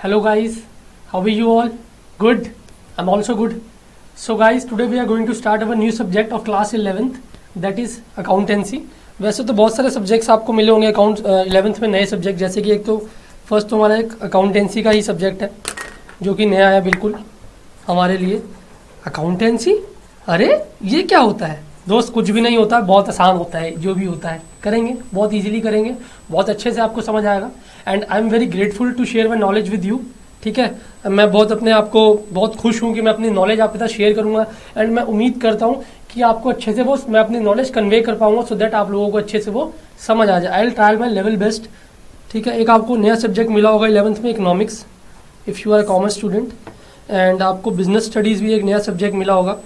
Hello guys, how are you all? Good? I'm also good. So guys, today we are going to start our new subject of class 11th, that is accountancy. वैसे तो बहुत सारे subjects आपको मिले होंगे account 11th में, नए subject, जैसे कि एक तो फर्स्ट तो हमारा एक अकाउंटेंसी का ही सब्जेक्ट है जो कि नया है बिल्कुल हमारे लिए। अकाउंटेंसी, अरे ये क्या होता है दोस्त? कुछ भी नहीं होता, बहुत आसान होता है, जो भी होता है करेंगे, बहुत इजीली करेंगे, बहुत अच्छे से आपको समझ आएगा। And I am very grateful to share my knowledge with you. ठीक है, मैं बहुत अपने आप को बहुत खुश हूँ कि मैं अपनी नॉलेज आपके साथ शेयर करूँगा। एंड मैं उम्मीद करता हूँ कि आपको अच्छे से वो मैं अपनी नॉलेज कन्वे कर पाऊँगा, सो दैट आप लोगों को अच्छे से वो समझ आ जाए। I will try my level best. ठीक है, एक आपको नया सब्जेक्ट मिला होगा 11th में, economics, if you are commerce student. And आपको बिजनेस स्टडीज़ भी एक नया सब्जेक्ट मिला होगा।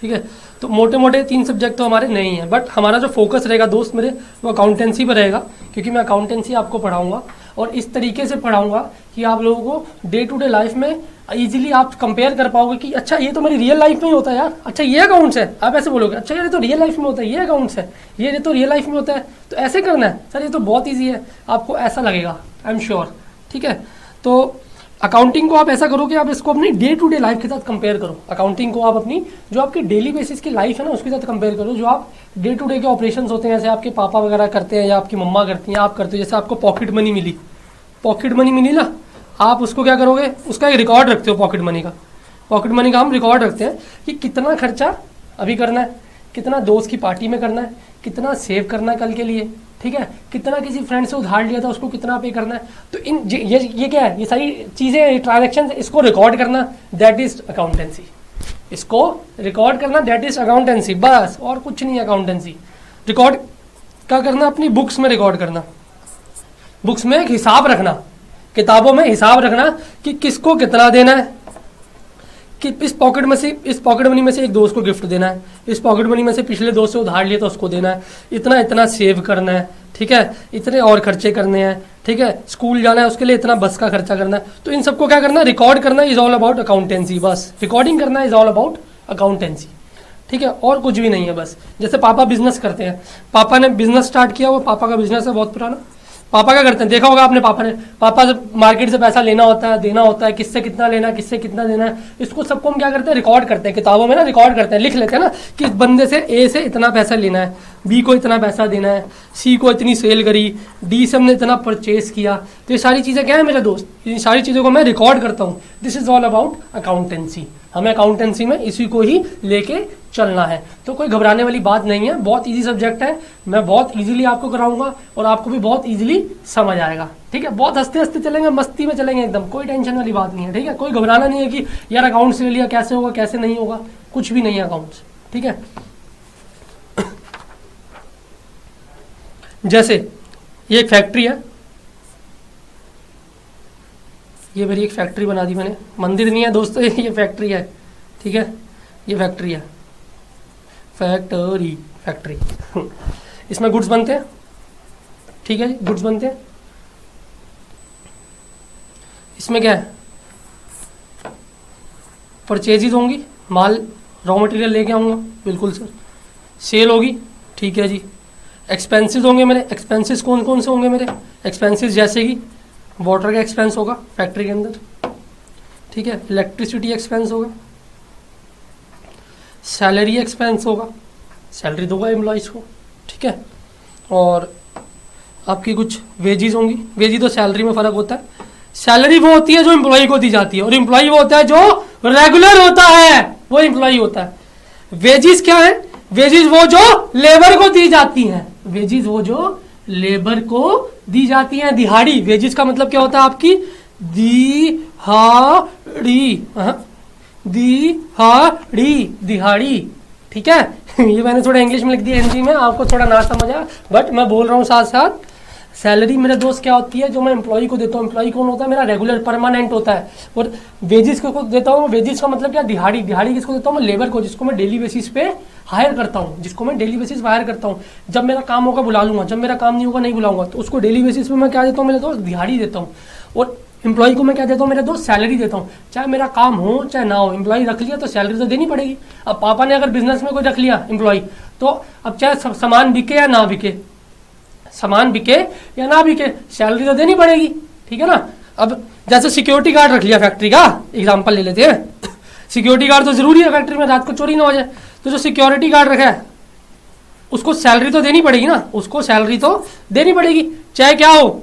ठीक है, तो मोटे मोटे 3 सब्जेक्ट तो हमारे नहीं हैं, बट हमारा जो फोकस रहेगा दोस्त मेरे, वो अकाउंटेंसी पर रहेगा, क्योंकि मैं अकाउंटेंसी आपको पढ़ाऊंगा और इस तरीके से पढ़ाऊंगा कि आप लोगों को डे टू डे लाइफ में इजीली आप कंपेयर कर पाओगे कि अच्छा ये तो मेरी रियल लाइफ में ही होता है यार, अच्छा ये अकाउंट्स है। आप ऐसे बोलोगे अच्छा ये तो रियल लाइफ में होता है, ये अकाउंट्स है, ये तो रियल लाइफ में होता है, तो ऐसे करना है सर, ये तो बहुत ईजी है, आपको ऐसा लगेगा, आई एम श्योर। ठीक है, तो अकाउंटिंग को आप ऐसा करो कि आप इसको अपनी डे टू डे लाइफ के साथ कंपेयर करो। अकाउंटिंग को आप अपनी जो आपकी डेली बेसिस की लाइफ है ना, उसके साथ कंपेयर करो। जो आप डे टू डे के ऑपरेशंस होते हैं, जैसे आपके पापा वगैरह करते हैं या आपकी मम्मा करती हैं, आप करते हो। जैसे आपको पॉकेट मनी मिली ना, आप उसको क्या करोगे, उसका एक रिकॉर्ड रखते हो पॉकेट मनी का हम रिकॉर्ड रखते हैं कि कितना खर्चा अभी करना है, कितना दोस्त की पार्टी में करना है, कितना सेव करना है कल के लिए, ठीक है, कितना किसी फ्रेंड से उधार लिया था उसको कितना पे करना है। तो इन ये क्या है, ये सारी चीज़ें, ट्रांजैक्शन, इसको रिकॉर्ड करना, दैट इज अकाउंटेंसी। इसको रिकॉर्ड करना, दैट इज अकाउंटेंसी, बस और कुछ नहीं है अकाउंटेंसी। रिकॉर्ड क्या करना, अपनी बुक्स में रिकॉर्ड करना, बुक्स में एक हिसाब रखना, किताबों में हिसाब रखना कि किसको कितना देना है, कि इस पॉकेट मनी में से एक दोस्त को गिफ्ट देना है, इस पॉकेट मनी में से पिछले दोस्त से उधार लिया तो उसको देना है, इतना इतना सेव करना है, ठीक है, इतने और खर्चे करने हैं, ठीक है, स्कूल जाना है उसके लिए इतना बस का खर्चा करना है। तो इन सबको क्या करना, रिकॉर्ड करना इज ऑल अबाउट अकाउंटेंसी। बस रिकॉर्डिंग करना इज ऑल अबाउट अकाउंटेंसी। ठीक है, और कुछ भी नहीं है। बस जैसे पापा बिजनेस करते हैं, पापा ने बिजनेस स्टार्ट किया, वो पापा का बिजनेस है बहुत पुराना। पापा क्या करते हैं, देखा होगा आपने, पापा से मार्केट से पैसा लेना होता है, देना होता है, किससे कितना लेना है, किससे कितना देना है, इसको सबको हम क्या करते हैं, रिकॉर्ड करते हैं किताबों में ना, रिकॉर्ड करते हैं, लिख लेते हैं ना कि इस बंदे से ए से इतना पैसा लेना है, बी को इतना पैसा देना है, सी को इतनी सेल करी, डी से हमने इतना परचेज किया। तो ये सारी चीज़ें क्या है मेरे दोस्त, इन सारी चीज़ों को मैं रिकॉर्ड करता हूँ। This is all about accountancy. हमें अकाउंटेंसी में इसी को ही लेके चलना है, तो कोई घबराने वाली बात नहीं है, बहुत इजी सब्जेक्ट है, मैं बहुत इजीली आपको कराऊंगा और आपको भी बहुत इजीली समझ आएगा। ठीक है, बहुत हंसते हंसते चलेंगे, मस्ती में चलेंगे एकदम, कोई टेंशन वाली बात नहीं है। ठीक है, कोई घबराना नहीं है कि यार अकाउंट्स ले लिया कैसे होगा कैसे नहीं होगा, कुछ भी नहीं है अकाउंट्स। ठीक है, जैसे ये एक फैक्ट्री है, ये मेरी एक फैक्ट्री बना दी मैंने, मंदिर नहीं है दोस्तों, ये फैक्ट्री है। ठीक है, ये फैक्ट्री है, फैक्ट्री इसमें गुड्स बनते हैं। ठीक है, गुड्स बनते हैं, इसमें क्या है, परचेजेज होंगी, माल रॉ मटेरियल लेके आऊँगा, बिल्कुल सर, सेल होगी, ठीक है जी, एक्सपेंसेस होंगे मेरे। एक्सपेंसेस कौन कौन से होंगे मेरे, एक्सपेंसेस जैसे कि वाटर का एक्सपेंस होगा फैक्ट्री के अंदर, ठीक है, इलेक्ट्रिसिटी एक्सपेंस होगा, सैलरी एक्सपेंस होगा, सैलरी दोगा एम्प्लॉइज़ को, ठीक है, और आपकी कुछ वेजेस होंगी। वेजेस तो सैलरी में फ़र्क होता है, सैलरी वो होती है जो एम्प्लॉय को दी जाती है, और एम्प्लॉय वो होता है जो रेगुलर होता है, वो एम्प्लॉय होता है। वेजेस क्या है, वेजेस वो जो लेबर को दी जाती हैं, वेजेस वो जो लेबर को दी जाती हैं। दिहाड़ी, वेजेस का मतलब क्या होता है आपकी, दिहाड़ी। ठीक है, ये मैंने थोड़ा इंग्लिश में लिख दिया, हिंदी में आपको थोड़ा ना समझा, बट मैं बोल रहा हूँ साथ साथ। सैलरी मेरे दोस्त क्या होती है, जो मैं एम्प्लॉय को देता हूँ। एम्प्लॉय कौन होता है, मेरा रेगुलर परमानेंट होता है। और वेजेस को देता हूँ, वेजेस का मतलब क्या, दिहाड़ी। दिहाड़ी किसको देता हूँ मैं, लेबर को, जिसको मैं डेली बेसिस पे हायर करता हूँ, जब मेरा काम होगा बुला लूंगा, जब मेरा काम नहीं होगा नहीं बुलाऊंगा। तो उसको डेली बेसिस पे मैं क्या देता हूँ मेरे दोस्त, दिहाड़ी देता हूँ। और एम्प्लॉय को मैं क्या देता हूँ मेरे दोस्त, सैलरी देता हूँ, चाहे मेरा काम हो चाहे ना हो। एम्प्लॉय रख लिया तो सैलरी तो देनी पड़ेगी। अब पापा ने अगर बिजनेस में कोई रख लिया एम्प्लॉय, तो अब चाहे सामान बिके या ना बिके, सैलरी तो देनी पड़ेगी। ठीक है ना, अब जैसे सिक्योरिटी गार्ड रख लिया फैक्ट्री का, एग्जांपल ले लेते हैं, सिक्योरिटी गार्ड तो जरूरी है फैक्ट्री में, रात को चोरी ना हो जाए। तो जो सिक्योरिटी गार्ड रखा है उसको सैलरी तो देनी पड़ेगी ना, उसको सैलरी तो देनी पड़ेगी, चाहे क्या हो,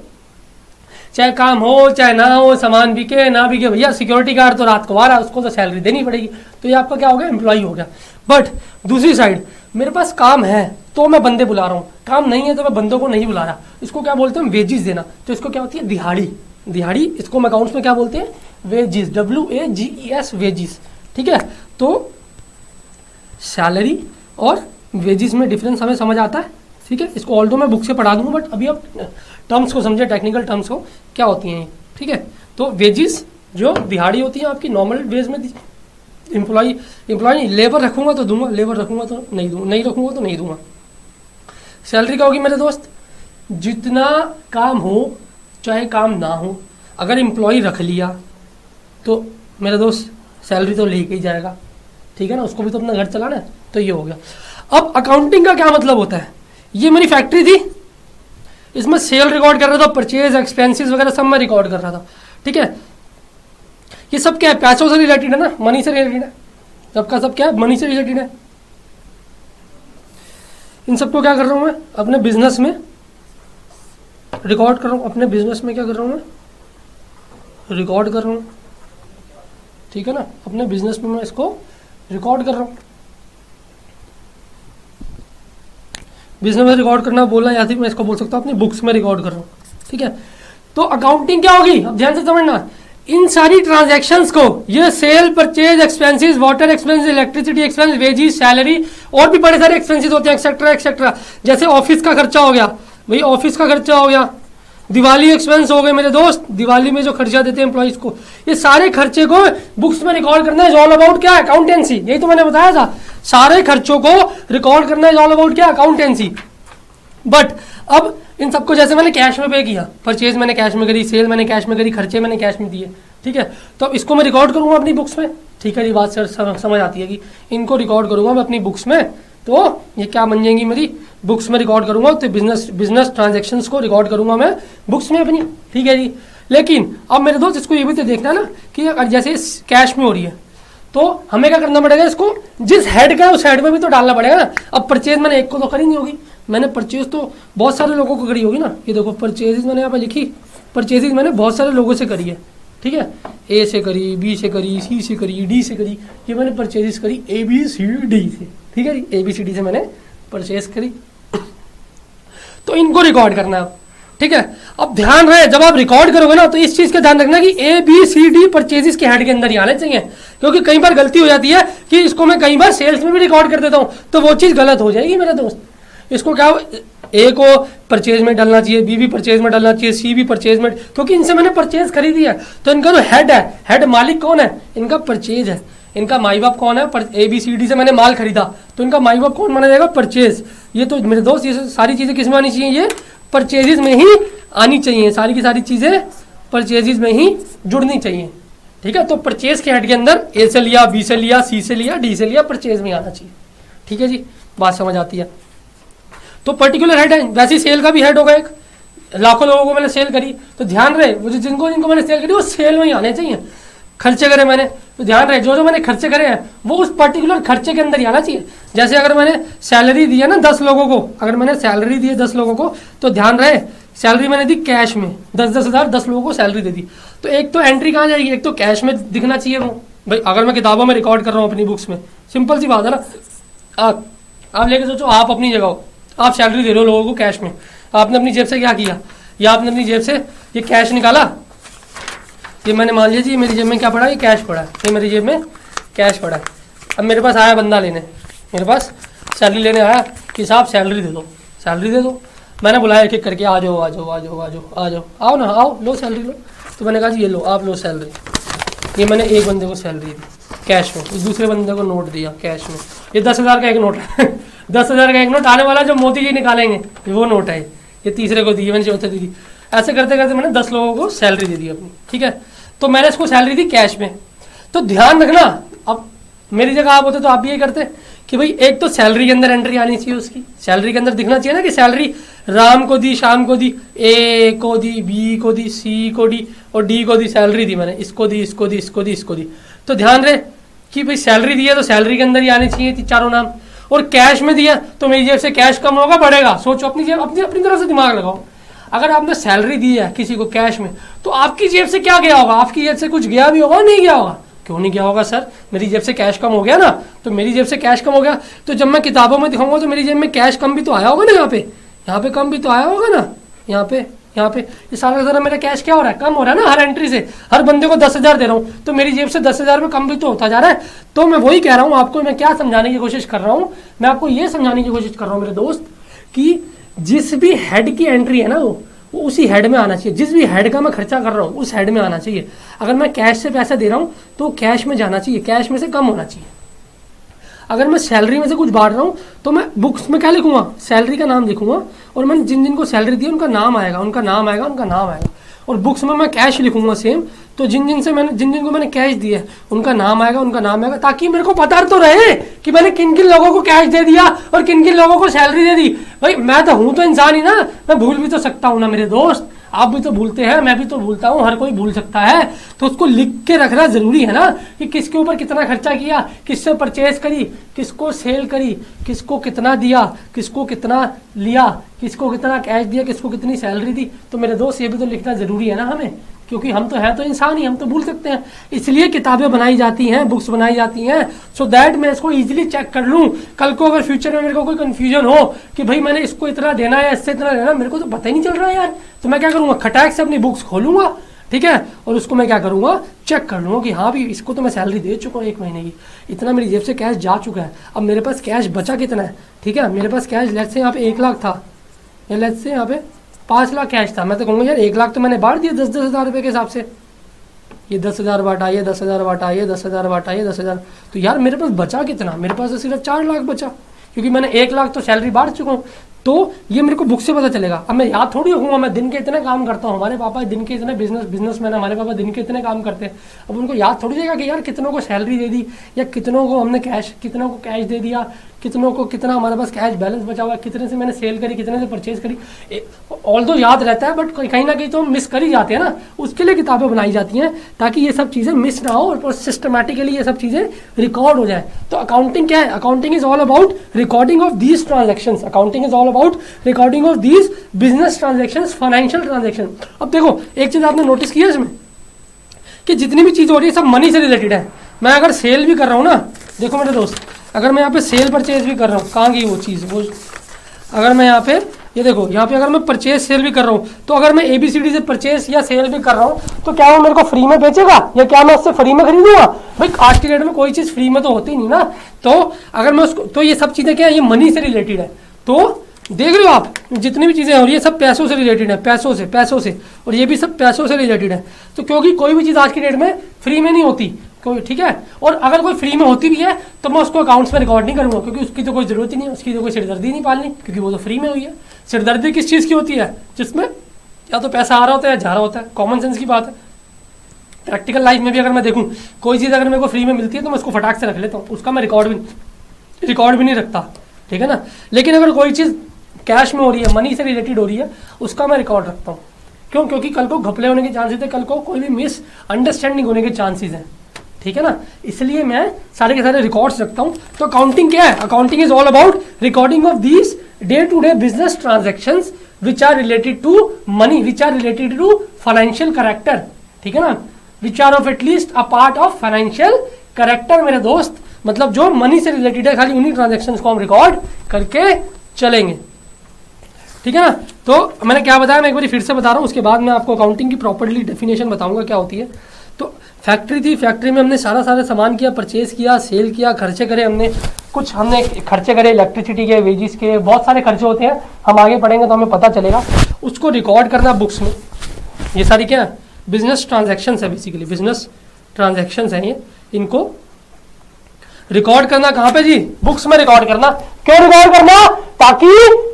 चाहे काम हो चाहे ना हो, सामान बिके ना बिके, भैया सिक्योरिटी गार्ड तो रात को आ रहा है, उसको तो सैलरी देनी पड़ेगी। तो ये आपका क्या हो गया, एम्प्लॉय हो गया। बट दूसरी साइड मेरे पास काम है तो मैं बंदे बुला रहा हूँ, काम नहीं है तो मैं बंदों को नहीं बुला रहा, इसको क्या बोलते हैं, वेजिस देना। तो इसको क्या होती है, दिहाड़ी। दिहाड़ी इसको हम अकाउंट्स में क्या बोलते हैं, वेजिस, WAGES, वेजिस। ठीक है, तो सैलरी और वेजिस में डिफरेंस हमें समझ आता है। ठीक है, इसको ऑल्दो मैं बुक से पढ़ा दूंगा, बट अभी आप टर्म्स को समझे, टेक्निकल टर्म्स को क्या होती हैं। ठीक है, तो वेजिस जो दिहाड़ी होती है आपकी नॉर्मल वेज में, एम्प्लॉय नहीं, लेबर रखूंगा तो दूंगा, लेबर रखूंगा तो नहीं दूंगा, नहीं रखूंगा तो नहीं दूंगा। सैलरी क्या होगी मेरे दोस्त, जितना काम हो चाहे काम ना हो, अगर एम्प्लॉय रख लिया तो मेरे दोस्त सैलरी तो लेके ही जाएगा। ठीक है ना, उसको भी तो अपना घर चलाना है। तो ये हो गया। अब अकाउंटिंग का क्या मतलब होता है, ये मेरी फैक्ट्री थी, इसमें सेल रिकॉर्ड कर रहा था, परचेज एक्सपेंसेस वगैरह सब मैं रिकॉर्ड कर रहा था। ठीक है, ये सब क्या है, पैसों से रिलेटेड है ना, मनी से रिलेटेड है, सबका सब क्या है, मनी से रिलेटेड है। इन सबको क्या कर रहा हूं मैं, अपने बिजनेस में रिकॉर्ड कर रहा हूं, अपने बिजनेस में क्या कर रहा हूं मैं, रिकॉर्ड कर रहा हूं। ठीक है ना, अपने बिजनेस में मैं इसको रिकॉर्ड कर रहा हूं। बिजनेस में रिकॉर्ड करना बोलना, या फिर मैं इसको बोल सकता हूं अपनी बुक्स में रिकॉर्ड कर रहा हूं। ठीक है, तो अकाउंटिंग क्या होगी, अब ध्यान से समझना, इन सारी ट्रांजैक्शंस को, ये sale, purchase expenses, water expenses, electricity expense, wages, salary और भी बड़े सारे एक्सपेंसेस होते हैं, एक्सेट्रा एक्सेट्रा। जैसे ऑफिस का खर्चा हो गया, भाई ऑफिस का खर्चा हो गया, दिवाली एक्सपेंस हो गए मेरे दोस्त, दिवाली में जो खर्चा देते हैं एम्प्लॉइज को, ये सारे खर्चे को बुक्स में रिकॉर्ड करना है। ऑल अबाउट क्या, अकाउंटेंसी। यही तो मैंने बताया था, सारे खर्चों को रिकॉर्ड करना है, ऑल अबाउट क्या, अकाउंटेंसी। बट अब इन सबको जैसे मैंने कैश में पे किया, परचेज मैंने कैश में करी, सेल मैंने कैश में करी, खर्चे मैंने कैश में दिए। ठीक है, तो अब इसको मैं रिकॉर्ड करूंगा अपनी बुक्स में। ठीक है, ये बात सर समझ आती है कि इनको रिकॉर्ड करूंगा मैं अपनी बुक्स में, तो ये क्या बन जाएंगी मेरी बुक्स में रिकॉर्ड करूंगा, तो बिजनेस ट्रांजेक्शन्स को रिकॉर्ड करूंगा मैं बुक्स में अपनी। ठीक है जी, लेकिन अब मेरे दोस्त इसको ये भी तो देखना है ना कि अगर जैसे कैश में हो रही है तो हमें क्या करना पड़ेगा, इसको जिस हेड का है उस हेड में भी तो डालना पड़ेगा ना। अब परचेज मैंने एक को तो करी नहीं होगी, मैंने परचेज तो बहुत सारे लोगों को करी होगी ना। ये देखो परचेजेज मैंने यहाँ पे लिखी, परचेजेज मैंने बहुत सारे लोगों से करी है। ठीक है, ए से करी, बी से करी, सी से करी, डी से करी, ये मैंने परचेजेस करी ABCD से। ठीक है जी, ABCD से मैंने परचेज करी, तो इनको रिकॉर्ड करना है। ठीक है, अब ध्यान रहे जब आप रिकॉर्ड करोगे ना तो इस चीज का ध्यान रखना कि ABCD परचेजेस के हेड के अंदर ही आने चाहिए, क्योंकि कई बार गलती हो जाती है कि इसको मैं कई बार सेल्स में भी रिकॉर्ड कर देता हूं, तो वो चीज गलत हो जाएगी मेरे दोस्त। इसको क्या, ए को परचेज में डालना चाहिए, बी भी परचेज में डालना चाहिए, सी भी परचेज में, क्योंकि इनसे मैंने परचेज खरीदी है। तो इनका जो हेड है, हेड मालिक कौन है, इनका परचेज है। इनका माई बाप कौन है, ABCD से मैंने माल खरीदा, तो इनका माई बाप कौन माना जाएगा, परचेज। ये तो मेरे दोस्त ये सारी चीजें किस में आनी चाहिए, ये परचेजेस में ही आनी चाहिए, सारी की सारी चीजें परचेजेस में ही जुड़नी चाहिए। ठीक है, तो परचेज के हेड के अंदर ए से लिया, बी से लिया, सी से लिया, डी से लिया, परचेज में आना चाहिए। ठीक है जी, बात समझ आती है। तो पर्टिकुलर हेड है, वैसे सेल का भी हेड होगा एक, लाखों लोगों को मैंने सेल करी, तो ध्यान रहे वो जिनको जिनको मैंने सेल करी वो सेल में ही आने चाहिए। खर्चे करे मैंने, तो ध्यान रहे जो जो मैंने खर्चे करे हैं वो उस पर्टिकुलर खर्चे के अंदर ही आना चाहिए। जैसे अगर मैंने सैलरी दी है ना 10 लोगों को, अगर मैंने सैलरी दी है 10 लोगों को, तो ध्यान रहे सैलरी मैंने दी कैश में, 10-10 हज़ार 10 लोगों को सैलरी दे दी, तो एक तो एंट्री कहाँ जाएगी, एक तो कैश में दिखना चाहिए वो। भाई अगर मैं किताबों में रिकॉर्ड कर रहा हूँ अपनी बुक्स में, सिंपल सी बात है ना। आप लेके सोचो, आप अपनी जगह हो, आप सैलरी दे रहे हो लोगों को कैश में, आपने अपनी जेब से क्या किया, या आपने अपनी जेब से ये कैश निकाला, ये मैंने मान लिया जी मेरी जेब में क्या पड़ा, ये कैश पड़ा है, ये मेरी जेब में कैश पड़ा है। अब मेरे पास आया बंदा लेने, मेरे पास सैलरी लेने आया कि साहब सैलरी दे दो, सैलरी दे दो। मैंने बुलाया एक एक करके, आ जाओ आ जाओ आ जाओ आ जाओ आ जाओ, आओ ना आओ, लो सैलरी लो। तो मैंने कहा जी ये लो, आप लो सैलरी। ये मैंने एक बंदे को सैलरी दी कैश में, दूसरे बंदे को नोट दिया कैश में, ये 10,000 का एक नोट है 10,000 का एक नोट आने वाला जो मोदी जी निकालेंगे वो नोट है, ये तीसरे को दी, मैंने चौथे दी। ऐसे करते करते मैंने 10 लोगों को सैलरी दे दी अपनी। ठीक है, तो मैंने इसको सैलरी दी कैश में। तो ध्यान रखना, अब मेरी जगह आप होते तो आप भी ये करते कि भाई एक तो सैलरी के अंदर एंट्री आनी चाहिए, उसकी सैलरी के अंदर दिखना चाहिए ना कि सैलरी राम को दी, शाम को दी, ए को दी, बी को दी, सी को दी और डी को दी, सैलरी दी मैंने, इसको दी, इसको दी, इसको दी, इसको दी। तो ध्यान रहे कि भाई सैलरी दी है तो सैलरी के अंदर ही आने चाहिए चारों नाम। और कैश में दिया तो मेरी जेब से कैश कम होगा बढ़ेगा, सोचो अपनी जेब, अपनी तरफ से दिमाग लगाओ। अगर आपने सैलरी दी है किसी को कैश में तो आपकी जेब से क्या गया होगा, आपकी जेब से कुछ गया भी होगा, नहीं गया होगा? क्यों नहीं गया होगा सर, मेरी जेब से कैश कम हो गया ना। तो मेरी जेब से कैश कम हो गया तो जब मैं किताबों में दिखाऊंगा तो मेरी जेब में कैश कम भी तो आया होगा ना, यहाँ पे कम भी तो आया होगा ना, यहाँ पे ये सारा का सारा मेरा कैश क्या हो रहा है, कम हो रहा है ना। हर एंट्री से हर बंदे को 10,000 दे रहा हूँ तो मेरी जेब से 10,000 रुपये कम भी तो होता जा रहा है। तो मैं वही कह रहा हूँ आपको, मैं क्या समझाने की कोशिश कर रहा हूँ, मैं आपको ये समझाने की कोशिश कर रहा हूँ मेरे दोस्त कि जिस भी हेड की एंट्री है ना वो उसी हेड में आना चाहिए। जिस भी हेड का मैं खर्चा कर रहा हूँ उस हेड में आना चाहिए। अगर मैं कैश से पैसा दे रहा हूँ तो कैश में जाना चाहिए, कैश में से कम होना चाहिए। अगर मैं सैलरी में से कुछ बांट रहा हूँ तो मैं बुक्स में क्या लिखूंगा, सैलरी का नाम लिखूंगा और मैंने जिन जिन को सैलरी दी उनका नाम आएगा, उनका नाम आएगा। और बुक्स में मैं कैश लिखूंगा सेम, तो जिन जिन को मैंने कैश दिया है उनका नाम आएगा, ताकि मेरे को पता तो रहे कि मैंने किन किन लोगों को कैश दे दिया और किन किन लोगों को सैलरी दे दी। भाई मैं तो हूं तो इंसान ही ना, मैं भूल भी तो सकता हूं ना मेरे दोस्त, आप भी तो भूलते हैं, मैं भी तो भूलता हूँ, हर कोई भूल सकता है। तो उसको लिख के रखना जरूरी है ना कि किसके ऊपर कितना खर्चा किया, किससे परचेज करी, किसको सेल करी, किसको कितना दिया, किसको कितना लिया, किसको कितना कैश दिया, किसको कितनी सैलरी दी। तो मेरे दोस्त ये भी तो लिखना जरूरी है ना हमें, क्योंकि हम तो हैं तो इंसान ही, हम तो भूल सकते हैं। इसलिए किताबें बनाई जाती हैं, बुक्स बनाई जाती हैं, सो दैट मैं इसको इजीली चेक कर लूं। कल को अगर फ्यूचर में मेरे को कोई कंफ्यूजन हो कि भाई मैंने इसको इतना देना है, इससे इतना देना, मेरे को तो पता ही नहीं चल रहा है यार, तो मैं क्या करूंगा, खटाक से अपनी बुक्स खोलूंगा, ठीक है, और उसको मैं क्या करूंगा, चेक कर लूंगा कि हाँ भी इसको तो मैं सैलरी दे चुका हूँ 1 महीने की, इतना मेरी जेब से कैश जा चुका है, अब मेरे पास कैश बचा कितना है, ठीक है, मेरे पास कैश लेट्स से यहाँ पे 1 लाख था, या लेट्स से यहाँ पे 5 लाख कैश था। मैं तो कहूँगा यार 1 लाख तो मैंने बांट दिया 10-10 हज़ार रुपये के हिसाब से, ये 10,000 बांटा, ये 10,000 बांटा, ये 10,000 बांटा, ये 10,000, तो यार मेरे पास बचा कितना, मेरे पास तो सिर्फ 4 लाख बचा, क्योंकि मैंने 1 लाख तो सैलरी बांट चुका हूँ। तो ये मेरे को बुक से पता चलेगा। अब मैं याद थोड़ी रखूंगा, मैं दिन के इतने काम करता हूँ, हमारे पापा दिन के इतने बिजनेसमैन, हमारे पापा दिन के इतने काम करते हैं, अब उनको याद थोड़ी देगा कि यार कितनों को सैलरी दे दी, या कितनों को हमने कितनों को कैश दे दिया, कितनों को कितना हमारे पास कैश बैलेंस बचा हुआ, कितने से मैंने सेल करी, कितने से परचेज करी। ऑल तो याद रहता है, बट कहीं ना कहीं तो मिस कर ही जाते हैं ना, उसके लिए किताबें बनाई जाती हैं ताकि ये सब चीज़ें मिस ना हो और सिस्टमैटिकली ये सब चीज़ें रिकॉर्ड हो जाए। तो अकाउंटिंग क्या है, accounting is all about recording of these transactions, accounting is all about recording of these business transactions, financial transaction. अब देखो एक चीज़ आपने नोटिस किया इसमें कि जितनी भी चीज़ हो रही है सब मनी से रिलेटेड है। मैं अगर सेल भी कर रहा हूँ ना, देखो मेरे दोस्त, अगर मैं यहाँ पे सेल परचेज भी कर रहा हूँ, कहाँ गई वो चीज़, वो अगर मैं यहाँ पे ये देखो यहाँ पे अगर मैं परचेज सेल भी कर रहा हूँ, तो अगर मैं ABCD से परचेज या सेल भी कर रहा हूँ तो क्या वो मेरे को फ्री में बेचेगा या क्या मैं उससे फ्री में खरीदूंगा? भाई आज की डेट में कोई चीज़ फ्री में तो होती नहीं ना। तो अगर मैं उसको, तो ये सब चीज़ें क्या है, ये मनी से रिलेटेड है। तो देख रहे हो आप जितनी भी चीज़ें हो रही है सब पैसों से रिलेटेड है, पैसों से, और ये भी सब पैसों से रिलेटेड है। तो क्योंकि कोई भी चीज़ आज की डेट में फ्री में नहीं होती कोई, ठीक है, और अगर कोई फ्री में होती भी है तो मैं उसको अकाउंट्स में रिकॉर्ड नहीं करूँगा, क्योंकि उसकी तो कोई ज़रूरत ही नहीं है, उसकी तो कोई सिरदर्दी नहीं पालनी, क्योंकि वो तो फ्री में हुई है। सिरदर्दी किस चीज़ की होती है, जिसमें या तो पैसा आ रहा होता है या जा रहा होता है, कॉमन सेंस की बात है। प्रैक्टिकल लाइफ में भी अगर मैं देखूँ कोई चीज़ अगर मेरे को फ्री में मिलती है तो मैं उसको फटाक से रख लेता हूँ, उसका मैं रिकॉर्ड भी नहीं रखता, ठीक है ना। लेकिन अगर कोई चीज़ कैश में हो रही है, मनी से रिलेटेड हो रही है, उसका मैं रिकॉर्ड रखता हूँ। क्यों? क्योंकि कल को घपले होने के चांसेस है, कल को कोई भी मिस अंडरस्टैंडिंग होने के चांसेस हैं, ठीक है ना, इसलिए मैं सारे के सारे रिकॉर्ड्स रखता हूँ। तो अकाउंटिंग क्या है, accounting is all about recording of these day to day business transactions which are related to money, which are related to financial character, ठीक है ना, which are of at least a part of financial character मेरे दोस्त, मतलब जो money से related है, खाली उन्हीं ट्रांजेक्शंस को हम रिकॉर्ड करके चलेंगे, ठीक है ना। तो मैंने क्या बताया, मैं एक बार फिर से बता रहा हूँ, उसके बाद मैं आपको अकाउंटिंग की प्रॉपर्ली डेफिनेशन बताऊंगा क्या होती है। तो फैक्ट्री थी, फैक्ट्री में हमने सारा सामान किया, परचेज किया, सेल किया, खर्चे करे, हमने खर्चे करे इलेक्ट्रिसिटी के, वेजिस के, बहुत सारे खर्चे होते हैं, हम आगे पढ़ेंगे तो हमें पता चलेगा। उसको रिकॉर्ड करना बुक्स में, ये सारी क्या बिजनेस ट्रांजेक्शन्स है, बेसिकली बिजनेस ट्रांजेक्शन्स हैं ये, इनको रिकॉर्ड करना कहाँ पे जी, बुक्स में रिकॉर्ड करना। क्यों रिकॉर्ड करना? ताकि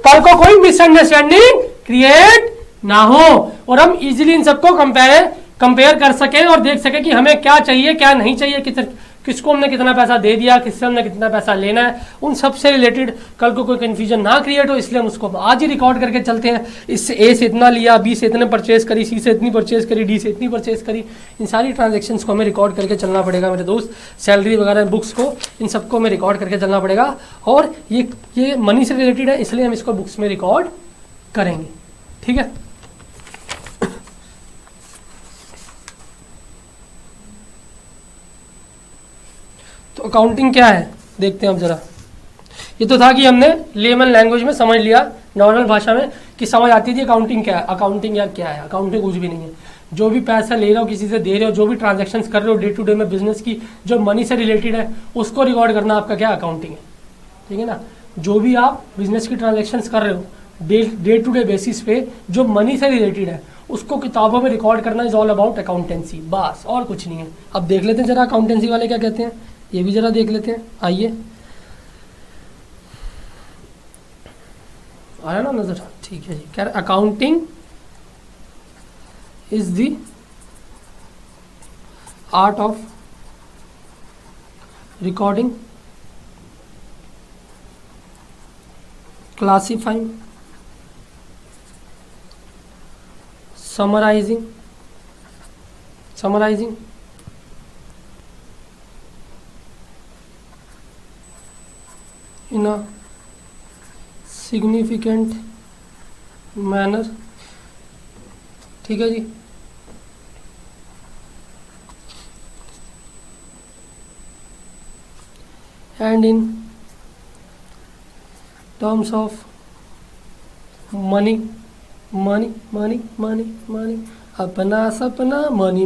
कल को कोई मिसअंडरस्टैंडिंग क्रिएट ना हो और हम इजीली इन सबको कंपेयर कर सकें और देख सकें कि हमें क्या चाहिए क्या नहीं चाहिए, किसको हमने कितना पैसा दे दिया, किससे हमने कितना पैसा लेना है, उन सब से रिलेटेड कल को कोई कन्फ्यूजन ना क्रिएट हो, इसलिए हम उसको आज ही रिकॉर्ड करके चलते हैं। इससे ए से इतना लिया, बी से इतने परचेज करी, सी से इतनी परचेज करी, डी से इतनी परचेज करी, इन सारी ट्रांजेक्शंस को हमें रिकॉर्ड करके चलना पड़ेगा मेरे दोस्त। सैलरी वगैरह बुक्स को, इन सबको हमें रिकॉर्ड करके चलना पड़ेगा। और ये मनी से रिलेटेड है, इसलिए हम इसको बुक्स में रिकॉर्ड करेंगे, ठीक है। तो अकाउंटिंग क्या है देखते हैं अब जरा। ये तो था कि हमने लेमन लैंग्वेज में समझ लिया, नॉर्मल भाषा में कि समझ आती थी अकाउंटिंग क्या है। अकाउंटिंग या क्या है, अकाउंटिंग कुछ भी नहीं है। जो भी पैसा ले रहे हो, किसी से दे रहे हो, जो भी ट्रांजैक्शंस कर रहे हो डे टू डे में बिजनेस की, जो मनी से रिलेटेड है, उसको रिकॉर्ड करना आपका क्या अकाउंटिंग है, ठीक है ना। जो भी आप बिजनेस की ट्रांजैक्शंस कर रहे हो डे टू डे बेसिस पे, जो मनी से रिलेटेड है, उसको किताबों में रिकॉर्ड करना इज ऑल अबाउट अकाउंटेंसी, बस और कुछ नहीं है। अब देख लेते हैं जरा अकाउंटेंसी वाले क्या कहते हैं, ये भी जरा देख लेते हैं। आइए, आया ना नजर, ठीक है जी। कह रहे accounting is the art of recording, classifying, summarising in a significant manner, ठीक है जी। and in terms of money, अपना सपना मनी।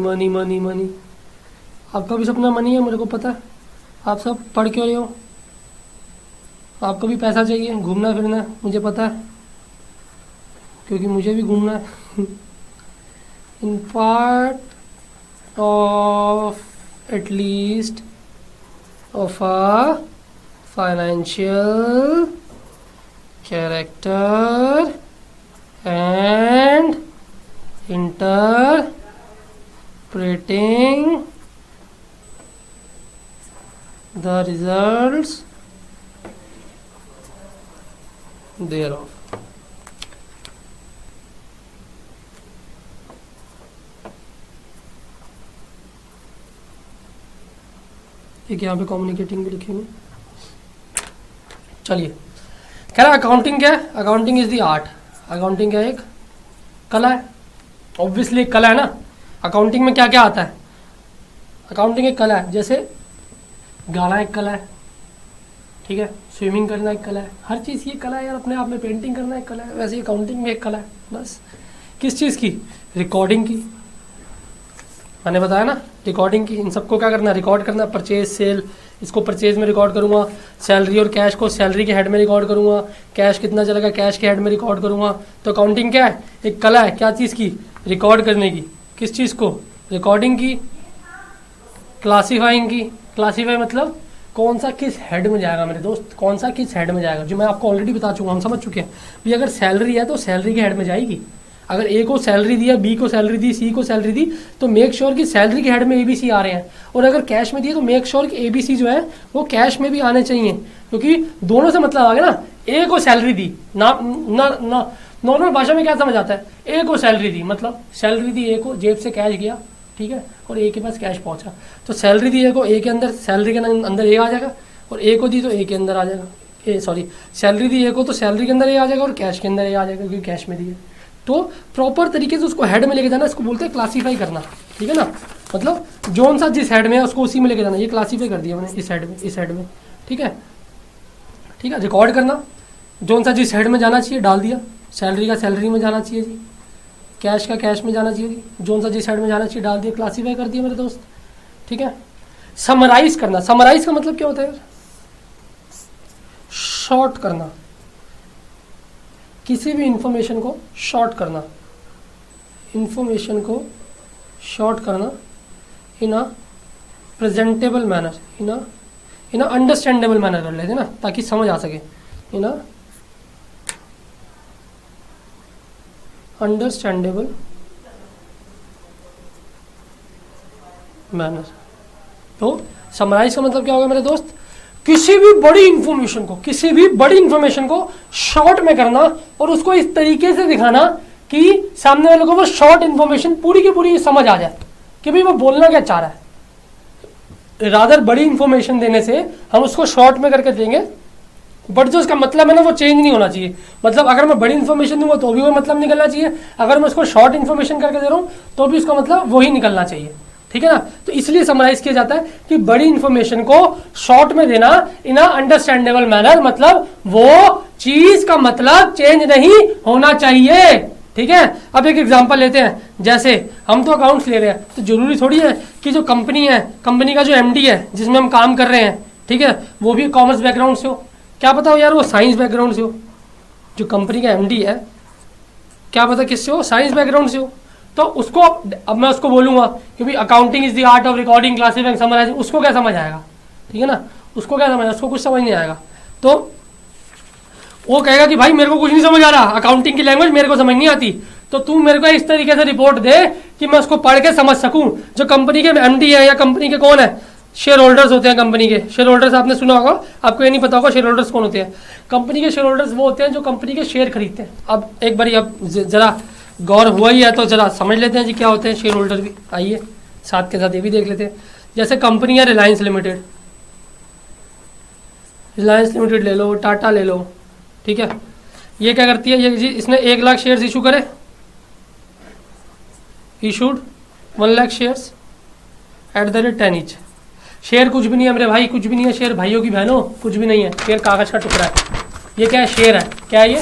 आपका भी सपना मनी है, मेरे को पता है। आप सब पढ़ क्यों रहे हो, आपको भी पैसा चाहिए, घूमना फिरना, मुझे पता है, क्योंकि मुझे भी घूमना है। In part of at least of a financial character and interpreting the results thereof। एक यहाँ पे कम्युनिकेटिंग भी लिखेंगे। चलिए, कह रहा अकाउंटिंग क्या है, accounting is the art. Accounting क्या है, एक कला है, ऑब्वियसली एक कला है ना। अकाउंटिंग में क्या क्या आता है, अकाउंटिंग एक कला है। जैसे गाना एक कला है, ठीक है, स्विमिंग करना एक कला है, हर चीज़ ये कला है यार अपने आप में। पेंटिंग करना एक कला है, वैसे अकाउंटिंग में एक कला है। बस किस चीज़ की, रिकॉर्डिंग की, मैंने बताया ना, रिकॉर्डिंग की। इन सबको क्या करना है, रिकॉर्ड करना। परचेज सेल, इसको परचेज में रिकॉर्ड करूँगा। सैलरी और कैश को सैलरी के हेड में रिकॉर्ड करूँगा। कैश कितना चलेगा, कैश के हेड में रिकॉर्ड करूँगा। तो अकाउंटिंग क्या है, एक कला है। क्या चीज़ की, रिकॉर्ड करने की। किस चीज़ को, रिकॉर्डिंग की, क्लासीफाइंग की। क्लासीफाई मतलब कौन सा किस हेड में जाएगा मेरे दोस्त, कौन सा किस हेड में जाएगा, जो मैं आपको ऑलरेडी बता चुका हूँ, हम समझ चुके हैं। भी अगर सैलरी है तो सैलरी के हेड में जाएगी। अगर ए को सैलरी दिया, बी को सैलरी दी, सी को सैलरी दी, तो मेक श्योर कि सैलरी के हेड में ए बी सी आ रहे हैं। और अगर कैश में दिए तो मेक श्योर कि ए बी सी जो है वो कैश में भी आने चाहिए, क्योंकि दोनों से मतलब आ गया ना। ए को सैलरी दी ना, नॉर्मल भाषा में क्या समझ आता है, ए को सैलरी दी मतलब सैलरी दी ए को, जेब से कैश गया, ठीक है, और ए के पास कैश पहुंचा। तो सैलरी दी ए को, ए के अंदर, सैलरी के अंदर ए आ जाएगा, और ए को दी तो ए के अंदर आ जाएगा। सैलरी दी ए को तो सैलरी के अंदर ए आ जाएगा, और कैश के अंदर ए आ जाएगा, क्योंकि कैश में दी है। तो प्रॉपर तरीके से उसको हेड में लेके जाना, इसको बोलते हैं क्लासीफाई करना, ठीक है ना। मतलब जोन सा जिस हेड में है उसको उसी में लेके जाना। ये क्लासीफाई कर दिया मैंने, इस हेड में, इस हेड में, ठीक है। रिकॉर्ड करना, जोन सा जिस हेड में जाना चाहिए डाल दिया। सैलरी का सैलरी में जाना चाहिए जी, कैश का कैश में जाना चाहिए जी, जोन सा जिस हेड में जाना चाहिए डाल दिया, क्लासीफाई कर दिया मेरे दोस्त, ठीक है। समराइज करना, समराइज का मतलब क्या होता है, शॉर्ट करना, किसी भी इंफॉर्मेशन को शॉर्ट करना, इंफॉर्मेशन को शॉर्ट करना in a presentable manner, in a understandable manner कर लेते ना, ताकि समझ आ सके। इन अ अंडरस्टैंडेबल मैनर। तो समराइज का मतलब क्या होगा मेरे दोस्त, किसी भी बड़ी इंफॉर्मेशन को शॉर्ट में करना और उसको इस तरीके से दिखाना कि सामने वाले को वो शॉर्ट इंफॉर्मेशन पूरी की पूरी समझ आ जाए कि भाई वो बोलना क्या चाह रहा है। रादर बड़ी इंफॉर्मेशन देने से हम उसको शॉर्ट में करके देंगे, बट जो उसका मतलब है ना वो चेंज नहीं होना चाहिए। मतलब अगर मैं बड़ी इंफॉर्मेशन दूंगा तो भी वो मतलब निकलना चाहिए, अगर मैं उसको शॉर्ट इंफॉर्मेशन करके दे रहा हूँ तो भी उसका मतलब वही निकलना चाहिए, ठीक है ना। तो इसलिए समराइज किया जाता है कि बड़ी इंफॉर्मेशन को शॉर्ट में देना इन अ अंडरस्टैंडेबल मैनर, मतलब वो चीज का मतलब चेंज नहीं होना चाहिए, ठीक है। अब एक एग्जांपल लेते हैं, जैसे हम तो अकाउंट्स ले रहे हैं तो जरूरी थोड़ी है कि जो कंपनी है, कंपनी का जो एमडी है जिसमें हम काम कर रहे हैं, ठीक है, वो भी कॉमर्स बैकग्राउंड से हो। क्या पता हो यार वो साइंस बैकग्राउंड से हो। जो कंपनी का एमडी है क्या पता किससे हो, साइंस बैकग्राउंड से हो। तो उसको अब मैं उसको बोलूंगा कि भाई accounting is the art of recording, classifying, summarising, उसको क्या समझ आएगा, ठीक है ना, उसको क्या समझ, उसको कुछ समझ नहीं आएगा। तो वो कहेगा कि भाई मेरे को कुछ नहीं समझ आ रहा, अकाउंटिंग की लैंग्वेज मेरे को समझ नहीं आती, तो तू मेरे को इस तरीके से रिपोर्ट दे कि मैं उसको पढ़ के समझ सकूं। जो कंपनी के एमडी है या कंपनी के कौन है, शेयर होल्डर्स होते हैं कंपनी के। शेयर होल्डर्स आपने सुना होगा, आपको ये नहीं पता होगा शेयर होल्डर्स कौन होते हैं। कंपनी के शेयर होल्डर्स वो होते हैं जो कंपनी के शेयर खरीदते हैं। अब एक बारी अब जरा गौर हुआ ही है तो जरा समझ लेते हैं जी क्या होते हैं शेयर होल्डर भी। आइए साथ के साथ ये भी देख लेते हैं। जैसे कंपनी है रिलायंस लिमिटेड, ले लो, टाटा ले लो, ठीक है। ये क्या करती है, ये जी इसने 1 लाख शेयर्स इशू करे, issued 1 lakh shares at the rate 10 each. Share कुछ भी नहीं है मेरे भाई, कुछ भी नहीं है शेयर, भाइयों की बहनों कुछ भी नहीं है। शेयर कागज का टुकड़ा है। ये क्या है, शेयर है। क्या है ये,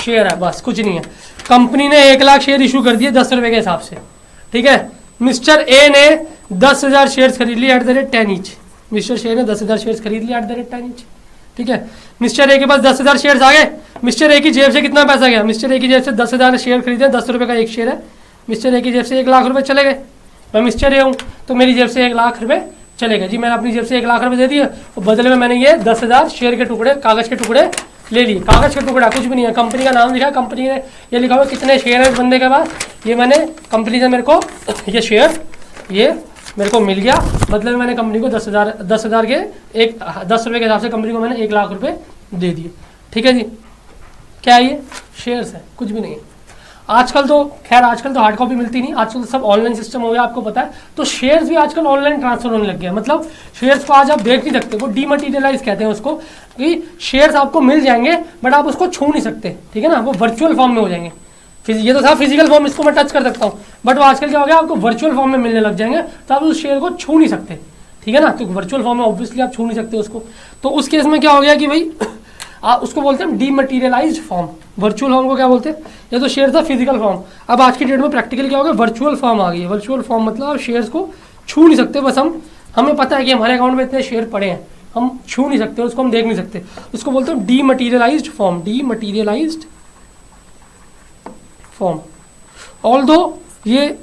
शेयर है, बस कुछ नहीं है। कंपनी ने 1 लाख शेयर इशू कर दिए 10 रुपए के हिसाब से, ठीक है। मिस्टर ए ने 10,000 शेयर्स खरीद लिए at the rate 10 each. Mister share ने 10,000 शेयर्स खरीद लिए एट द रेट 10 ईच, ठीक है। मिस्टर ए के पास 10,000 शेयर्स आ गए। मिस्टर ए की जेब से कितना पैसा गया, मिस्टर ए की जेब से 10,000 शेयर खरीदे, 10 रुपए का एक शेयर है। मिस्टर ए की जेब से 1 लाख रुपए चले गए। मैं मिस्टर ए हूँ तो मेरी जेब से 1 लाख रुपए चले गए जी। मैंने अपनी जेब से 1 लाख रुपए दे दिए और बदले में मैंने ये 10,000 शेयर के टुकड़े, कागज के टुकड़े ले लिए। कागज का टुकड़ा कुछ भी नहीं है, कंपनी का नाम लिखा, कंपनी ने ये लिखा हुआ कितने शेयर है इस बंदे के पास, ये मैंने कंपनी से मेरे को ये शेयर ये मेरे को मिल गया, बदले में मैंने कंपनी को 10,000 के 10 रुपये के हिसाब से कंपनी को मैंने 1 लाख रुपए दे दिए, ठीक है जी। क्या है ये, शेयर्स है, कुछ भी नहीं है। आजकल तो हार्ड कॉपी मिलती नहीं, आजकल तो सब ऑनलाइन सिस्टम हो गया, आपको पता है। तो शेयर्स भी आजकल ऑनलाइन ट्रांसफर होने लग गया, मतलब शेयर्स को आज आप देख नहीं सकते, वो डीमटेरियलाइज कहते हैं उसको, कि शेयर्स आपको मिल जाएंगे बट आप उसको छू नहीं सकते, ठीक है ना, वो वर्चुअल फॉर्म में हो जाएंगे। ये तो था फिजिकल फॉर्म, इसको मैं टच कर सकता हूँ, बट वो आजकल क्या हो गया, आपको वर्चुअल फॉर्म में मिलने लग जाएंगे, तो आप उस शेयर को छू नहीं सकते, ठीक है ना। तो वर्चुअल फॉर्म में ऑब्वियसली आप छू नहीं सकते उसको। तो उस केस में क्या हो गया कि भाई उसको बोलते हैं डीमटेरियलाइज्ड फॉर्म। वर्चुअल फॉर्म को क्या बोलते हैं, ये तो शेयर था फिजिकल फॉर्म। अब आज की डेट में प्रैक्टिकली क्या हो गया, वर्चुअल फॉर्म आ गई है। वर्चुअल फॉर्म मतलब आप शेयर्स को छू नहीं सकते, बस हमें पता है कि हमारे अकाउंट में इतने शेयर पड़े हैं, हम छू नहीं सकते, उसको हम देख नहीं सकते, उसको बोलते हैं dematerialised form. Dematerialised form. Although ये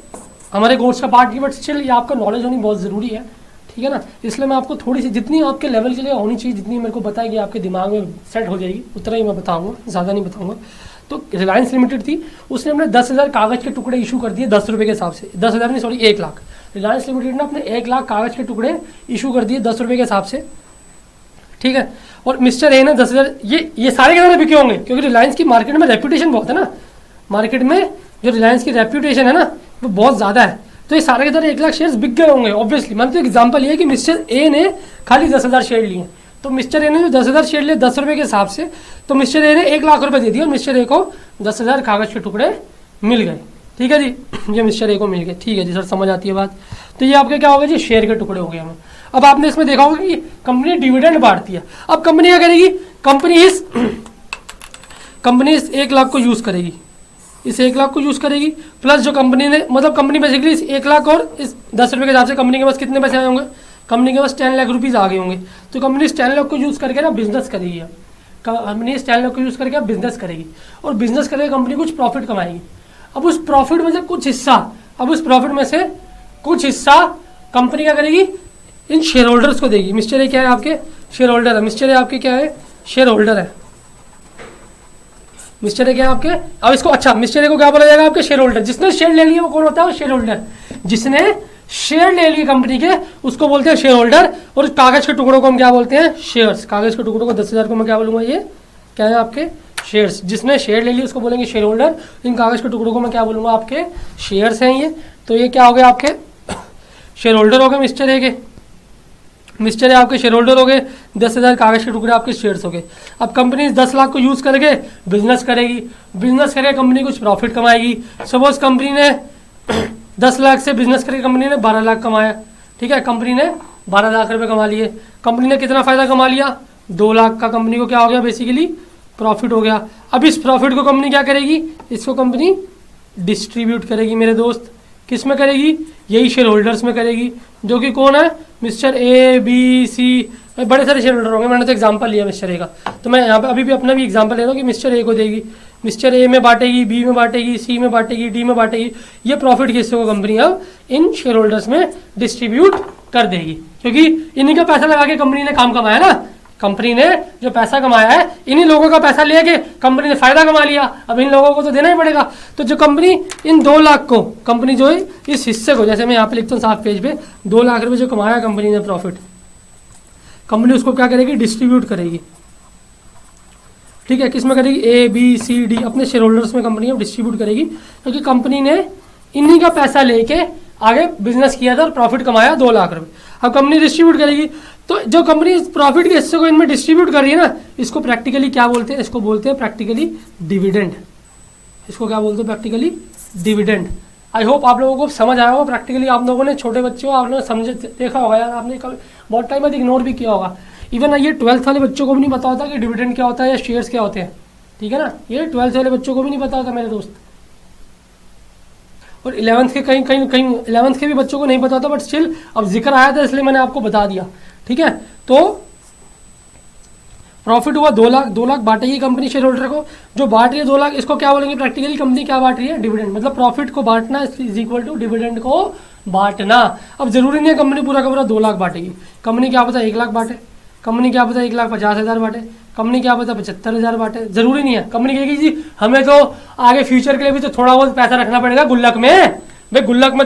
हमारे कोर्स का पार्ट नहीं, बट स्टिल ये आपका नॉलेज होनी बहुत ज़रूरी है, ठीक है ना। इसलिए मैं आपको थोड़ी सी, जितनी आपके लेवल के लिए होनी चाहिए, जितनी मेरे को पता है कि आपके दिमाग में सेट हो जाएगी, उतना ही मैं बताऊंगा, ज़्यादा नहीं बताऊंगा। तो रिलायंस लिमिटेड थी, उसने अपने 10,000 कागज़ के टुकड़े इशू कर दिए 10 रुपये के हिसाब से। 10,000 नहीं, सॉरी 1 लाख। रिलायंस लिमिटेड ने अपने 1 लाख कागज़ के टुकड़े इशू कर दिए 10 रुपये के हिसाब से, ठीक है। और मिस्टर ए ने 10,000, ये सारे के सारे बिके होंगे, क्योंकि रिलायंस की मार्केट में रेप्यूटेशन बहुत है ना, मार्केट में जो रिलायंस की रेप्यूटेशन है ना वो बहुत ज़्यादा है। तो ये सारे के सारे 1 लाख शेयर्स बिक गए होंगे ऑब्वियसली। मतलब तो एग्जांपल ये है कि मिस्टर ए ने खाली 10,000 शेयर लिए, तो मिस्टर ए ने जो 10,000 शेयर लिए 10 रुपये के हिसाब से, तो मिस्टर ए ने 1 लाख रुपए दे दिए और मिस्टर ए को 10,000 कागज़ के टुकड़े मिल गए, ठीक है जी। ये मिस्टर ए को मिल गए, ठीक है जी सर, समझ आती है बात। तो ये आपके क्या होगा जी, शेयर के टुकड़े हो गए हमें। अब आपने इसमें देखा होगा कि कंपनी डिविडेंड बांटती है। अब कंपनी क्या करेगी, कंपनी इस 1 लाख को यूज़ करेगी, इस 1 लाख को यूज़ करेगी, प्लस जो कंपनी ने, मतलब कंपनी बेसिकली इस 1 लाख और इस 10 रुपये के हिसाब से कंपनी के पास कितने पैसे आए होंगे, कंपनी के पास 10 लाख रुपीज़ आ गए होंगे। तो कंपनी इस 10 लाख को यूज़ करके ना बिजनेस करेगी, कंपनी इस 10 लाख को यूज़ करके बिजनेस करेगी, और बिजनेस करके कंपनी कुछ प्रॉफिट कमाएगी। अब उस प्रॉफिट में से कुछ हिस्सा, कंपनी क्या करेगी, इन शेयर होल्डर्स को देगी। मिस्टर ए क्या है, आपके शेयर होल्डर है। मिस्टर ए आपके क्या है, शेयर होल्डर है। मिस्टर ए क्या है आपके, अब इसको, अच्छा मिस्टर ए को क्या बोला जाएगा, आपके शेयर होल्डर। जिसने शेयर ले लिया वो कौन होता है, वो शेयर होल्डर। जिसने शेयर ले लिए कंपनी के, उसको बोलते हैं शेयर होल्डर। और कागज के टुकड़ों को हम क्या बोलते हैं? शेयर्स। कागज के टुकड़ों को 10,000 को मैं क्या बोलूंगा? ये क्या है आपके? शेयर्स। जिसने शेयर ले लिया उसको बोलेंगे शेयर होल्डर। इन कागज के टुकड़ों को मैं क्या बोलूंगा? आपके शेयर्स हैं ये। तो ये क्या हो गया? आपके शेयर होल्डर हो गए मिस्टर ए के। मिस्टर ए आपके शेयर होल्डर हो गए, 10,000 कागज के टुकड़े आपके शेयर्स हो गए। अब कंपनी 10 लाख को यूज करके बिजनेस करेगी, बिजनेस करके कंपनी कुछ प्रॉफिट कमाएगी। सपोज कंपनी ने 10 लाख से बिजनेस करके कंपनी ने 12 लाख कमाया, ठीक है, कंपनी ने 12 लाख रुपए कमा लिए। कंपनी ने कितना फायदा कमा लिया? 2 लाख का कंपनी को क्या हो गया? बेसिकली प्रॉफिट हो गया। अब इस प्रॉफिट को कंपनी क्या करेगी? इसको कंपनी डिस्ट्रीब्यूट करेगी मेरे दोस्त। किस में करेगी? यही शेयर होल्डर्स में करेगी, जो कि कौन है? मिस्टर ए, बी, सी, बड़े सारे शेयर होल्डर होंगे। मैंने तो एग्जांपल लिया मिस्टर ए का, तो मैं यहाँ पे अभी भी अपना भी एग्जांपल ले रहा हूँ कि मिस्टर ए को देगी, मिस्टर ए में बांटेगी, बी में बांटेगी, सी में बांटेगी, डी में बांटेगी। ये प्रॉफिट किससे को कंपनी अब इन शेयर होल्डर्स में डिस्ट्रीब्यूट कर देगी, क्योंकि इन्हीं का पैसा लगा के कंपनी ने काम कमाया ना। कंपनी ने जो पैसा कमाया है, इन्हीं लोगों का पैसा लेके कंपनी ने फायदा कमा लिया। अब इन लोगों को तो देना ही पड़ेगा। तो जो कंपनी इन 2 लाख को, कंपनी जो है इस हिस्से को, जैसे मैं यहाँ पे लिखता हूँ साफ पेज पे, 2 लाख रुपए जो कमाया कंपनी ने प्रॉफिट, कंपनी उसको क्या करेगी? डिस्ट्रीब्यूट करेगी। ठीक है, किस में करेगी? ए, बी, सी, डी, अपने शेयर होल्डर्स में कंपनी अब डिस्ट्रीब्यूट करेगी, क्योंकि कंपनी ने इन्हीं का पैसा लेके आगे बिजनेस किया था और प्रॉफिट कमाया 2 लाख रुपए। अब कंपनी डिस्ट्रीब्यूट करेगी, तो जो कंपनी प्रॉफिट के हिस्से को इनमें डिस्ट्रीब्यूट कर रही है ना, इसको प्रैक्टिकली क्या बोलते हैं? इसको बोलते हैं प्रैक्टिकली डिविडेंड। इसको क्या बोलते हैं? Practically dividend. आई होप आप लोगों को समझ आया होगा। प्रैक्टिकली आप लोगों ने, छोटे बच्चे हो, आप लोगों ने समझे, देखा होगा यार, आपने कभी बहुत टाइम बाद इग्नोर भी किया होगा। इवन ये 12th वाले बच्चों को भी नहीं पता होता कि डिविडेंड क्या होता है या शेयर्स क्या होते हैं, ठीक है ना। ये 12th वाले बच्चों को भी नहीं पता होता मेरे दोस्त, और 11th के कहीं 11th के भी बच्चों को नहीं पता होता, बट स्टिल अब जिक्र आया था इसलिए मैंने आपको बता दिया, ठीक है। तो प्रॉफिट हुआ 2 लाख, 2 लाख बांटेगी कंपनी शेयर होल्डर को। जो बांट रही है 2 लाख, इसको क्या बोलेंगे प्रैक्टिकली? कंपनी क्या बांट रही है? डिविडेंड। मतलब प्रॉफिट को बांटना इज इक्वल टू डिविडेंड को बांटना। अब जरूरी नहीं है कंपनी पूरा का पूरा 2 लाख बांटेगी। कंपनी क्या पता 1 लाख बांटे, कंपनी क्या पता 1,50,000 बांटे, कंपनी क्या पता 75,000 बांटे, जरूरी नहीं है। कंपनी कहेगी जी हमें तो आगे फ्यूचर के लिए भी तो थोड़ा बहुत पैसा रखना पड़ेगा गुल्लक में। भाई गुल्लक में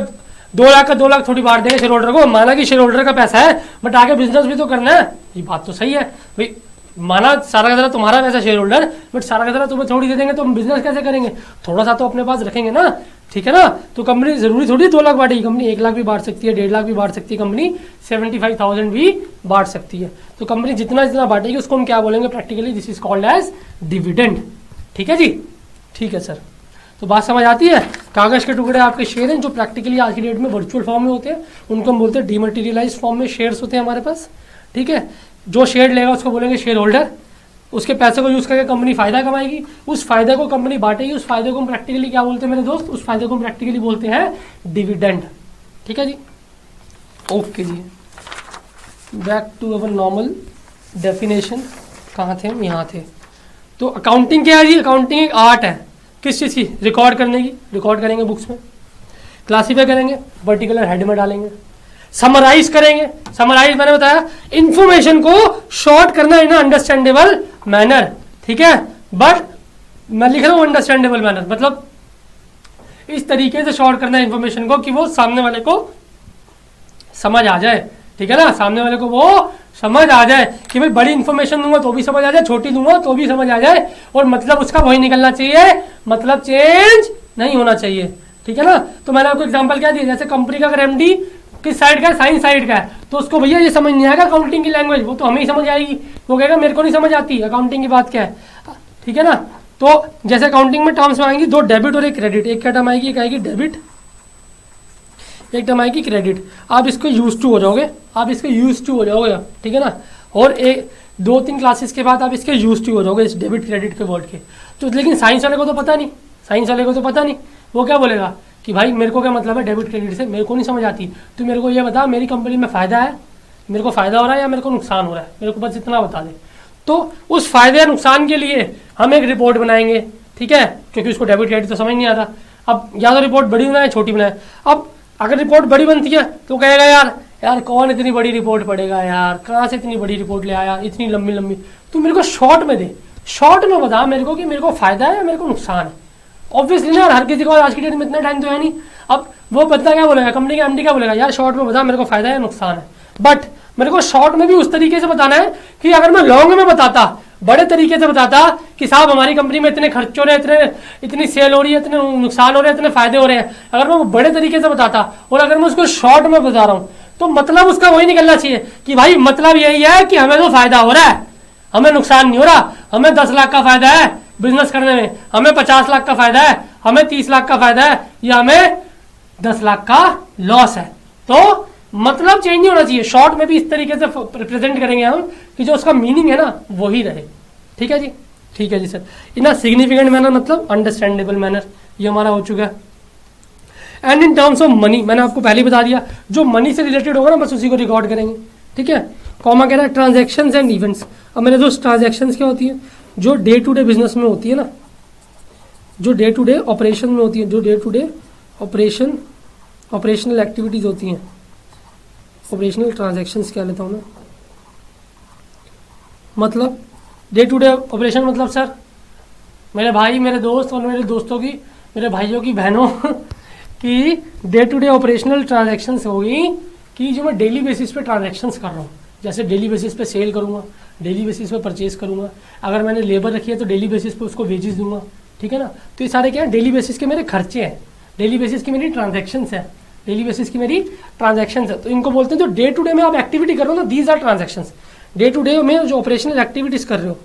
2 लाख का 2 लाख थोड़ी बांट देंगे शेयर होल्डर को। माना कि शेयर होल्डर का पैसा है, बट आगे बिजनेस भी तो करना है। ये बात तो सही है भाई, माना सारा का सारा तुम्हारा पैसा शेयर होल्डर, बट सारा का सारा तुम्हें थोड़ी दे देंगे तो हम बिजनेस कैसे करेंगे? थोड़ा सा तो अपने पास रखेंगे ना, ठीक है ना। तो कंपनी जरूरी थोड़ी 2 लाख बांटेगी, कंपनी 1 लाख भी बांट सकती है, 1.5 लाख भी बांट सकती है, कंपनी 75,000 भी बांट सकती है। तो कंपनी जितना जितना बांटेगी उसको हम क्या बोलेंगे practically? This is called as dividend. ठीक है जी, ठीक है सर। तो बात समझ आती है। कागज के टुकड़े आपके शेयर हैं जो प्रैक्टिकली आज की डेट में वर्चुअल फॉर्म में होते हैं, उनको हम बोलते हैं डीमटेरियलाइज फॉर्म में शेयर्स होते हैं हमारे पास, ठीक है। जो शेयर लेगा उसको बोलेंगे शेयर होल्डर। उसके पैसे को यूज करके कंपनी फायदा कमाएगी, उस फायदे को कंपनी बांटेगी, उस फायदे को हम प्रैक्टिकली क्या बोलते हैं मेरे दोस्त? उस फायदे को हम प्रैक्टिकली बोलते हैं डिविडेंड। ठीक है जी, ओके जी। Back to our normal definition. कहाँ थे हम? यहाँ थे। तो अकाउंटिंग क्या है जी? अकाउंटिंग एक आर्ट है। किस चीज़ की? रिकॉर्ड करने की। रिकॉर्ड करेंगे बुक्स में, क्लासीफाई करेंगे, पर्टिकुलर हेड में डालेंगे, समराइज करेंगे। समराइज मैंने बताया इंफॉर्मेशन को शॉर्ट करना इन अंडरस्टैंडेबल मैनर, ठीक है। बट मैं लिख रहा हूं अंडरस्टैंडेबल मैनर, मतलब इस तरीके से शॉर्ट करना इंफॉर्मेशन को कि वो सामने वाले को समझ आ जाए, ठीक है ना। सामने वाले को वो समझ आ जाए कि भाई बड़ी इंफॉर्मेशन दूंगा तो भी समझ आ जाए, छोटी दूंगा तो भी समझ आ जाए, और मतलब उसका वही निकलना चाहिए, मतलब चेंज नहीं होना चाहिए, ठीक है ना। तो मैंने आपको एग्जांपल क्या दिया, जैसे कंपनी का अगर एमडी किस साइड का है? साइंस साइड का है, तो उसको भैया ये समझ नहीं आएगा अकाउंटिंग की लैंग्वेज, वो तो हमें ही समझ आएगी। वो कहेगा मेरे को नहीं समझ आती अकाउंटिंग की बात क्या है, ठीक है ना। तो जैसे अकाउंटिंग में टर्म्स में आएंगी 2 डेबिट और 1 क्रेडिट। एक क्या टर्म आएगी? एक आएगी डेबिट, एक टर्म आएगी क्रेडिट। आप इसको यूज टू हो जाओगे, आप इसके यूज टू हो जाओगे, ठीक है ना। और 2-3 क्लासेस के बाद आप इसके यूज टू हो जाओगे इस डेबिट क्रेडिट के वर्ड के। तो लेकिन साइंस वाले को तो पता नहीं, साइंस वाले को तो पता नहीं। वो क्या बोलेगा कि भाई मेरे को क्या मतलब है डेबिट क्रेडिट से, मेरे को नहीं समझ आती, तो मेरे को ये बता मेरी कंपनी में फ़ायदा है, मेरे को फ़ायदा हो रहा है या मेरे को नुकसान हो रहा है, मेरे को बस इतना बता दे। तो उस फायदे या नुकसान के लिए हम एक रिपोर्ट बनाएंगे, ठीक है, क्योंकि उसको डेबिट क्रेडिट तो समझ नहीं आता। अब या तो रिपोर्ट बड़ी बनाए छोटी बनाए। अब अगर रिपोर्ट बड़ी बनती है तो कहेगा यार कौन इतनी बड़ी रिपोर्ट पढ़ेगा यार, कहाँ से इतनी बड़ी रिपोर्ट ले आया, इतनी लंबी लंबी। तो मेरे को शॉर्ट में दे, शॉर्ट में बता मेरे को कि मेरे को फ़ायदा है या मेरे को नुकसान है। ऑब्वियसली ना, हर किसी को आज की डेट में इतना टाइम तो है नहीं। अब वो बंदा क्या बोलेगा, कंपनी का एमडी क्या बोलेगा, यार शॉर्ट में बता मेरे को फायदा है नुकसान है, बट मेरे को शॉर्ट में भी उस तरीके से बताना है कि अगर मैं लॉन्ग में बताता, बड़े तरीके से बताता कि साहब हमारी कंपनी में इतने खर्च हो रहे हैं, इतनी सेल हो रही है, इतने नुकसान हो रहे हैं, इतने फायदे हो रहे हैं, अगर मैं बड़े तरीके से बताता और अगर मैं उसको शॉर्ट में बता रहा हूँ तो मतलब उसका वही निकलना चाहिए कि भाई मतलब यही है कि हमें तो फायदा हो रहा है, हमें नुकसान नहीं हो रहा, हमें 10 लाख का फायदा है बिजनेस करने में, हमें 50 लाख का फायदा है, हमें 30 लाख का फायदा है, या हमें 10 लाख का लॉस है। तो मतलब चेंज नहीं होना चाहिए। शॉर्ट में भी इस तरीके से रिप्रेजेंट करेंगे हम कि जो उसका मीनिंग है ना वही रहे। ठीक है जी, ठीक है जी sir. In a significant manner मतलब अंडरस्टैंडेबल मैनर, ये हमारा हो चुका है। And in terms of money, मैंने आपको पहले ही बता दिया, जो मनी से रिलेटेड होगा ना बस उसी को रिकॉर्ड करेंगे। ठीक है, कॉमा कह रहा है ट्रांजेक्शन्स एंड इवेंट्स। अब मेरे दोस्त ट्रांजेक्शन्स क्या होती है, जो डे टू डे बिजनेस में होती है ना, जो डे टू डे ऑपरेशन में होती है, जो day to day operational activities होती हैं, ऑपरेशनल ट्रांजेक्शन्स क्या लेता हूँ मैं, मतलब डे टू डे ऑपरेशन मतलब सर मेरे भाई, मेरे दोस्त और मेरे दोस्तों की, मेरे भाइयों की, बहनों कि day to day operational transactions होगी कि जो मैं डेली बेसिस पे ट्रांजैक्शंस कर रहा हूँ, जैसे डेली बेसिस पे सेल करूँगा, डेली बेसिस पे परचेज करूँगा, अगर मैंने लेबर रखी है तो डेली बेसिस पे उसको वेजेस दूंगा। ठीक है ना, तो ये सारे क्या है, डेली बेसिस के मेरे खर्चे हैं, डेली बेसिस की मेरी ट्रांजेक्शन्स है, डेली बेसिस की मेरी ट्रांजेक्शन्स है। तो इनको बोलते हैं जो डे टू डे में आप एक्टिविटी कर रहे हो ना, these are transactions. Day to day में जो ऑपरेशनल एक्टिविटीज़ कर रहे हो,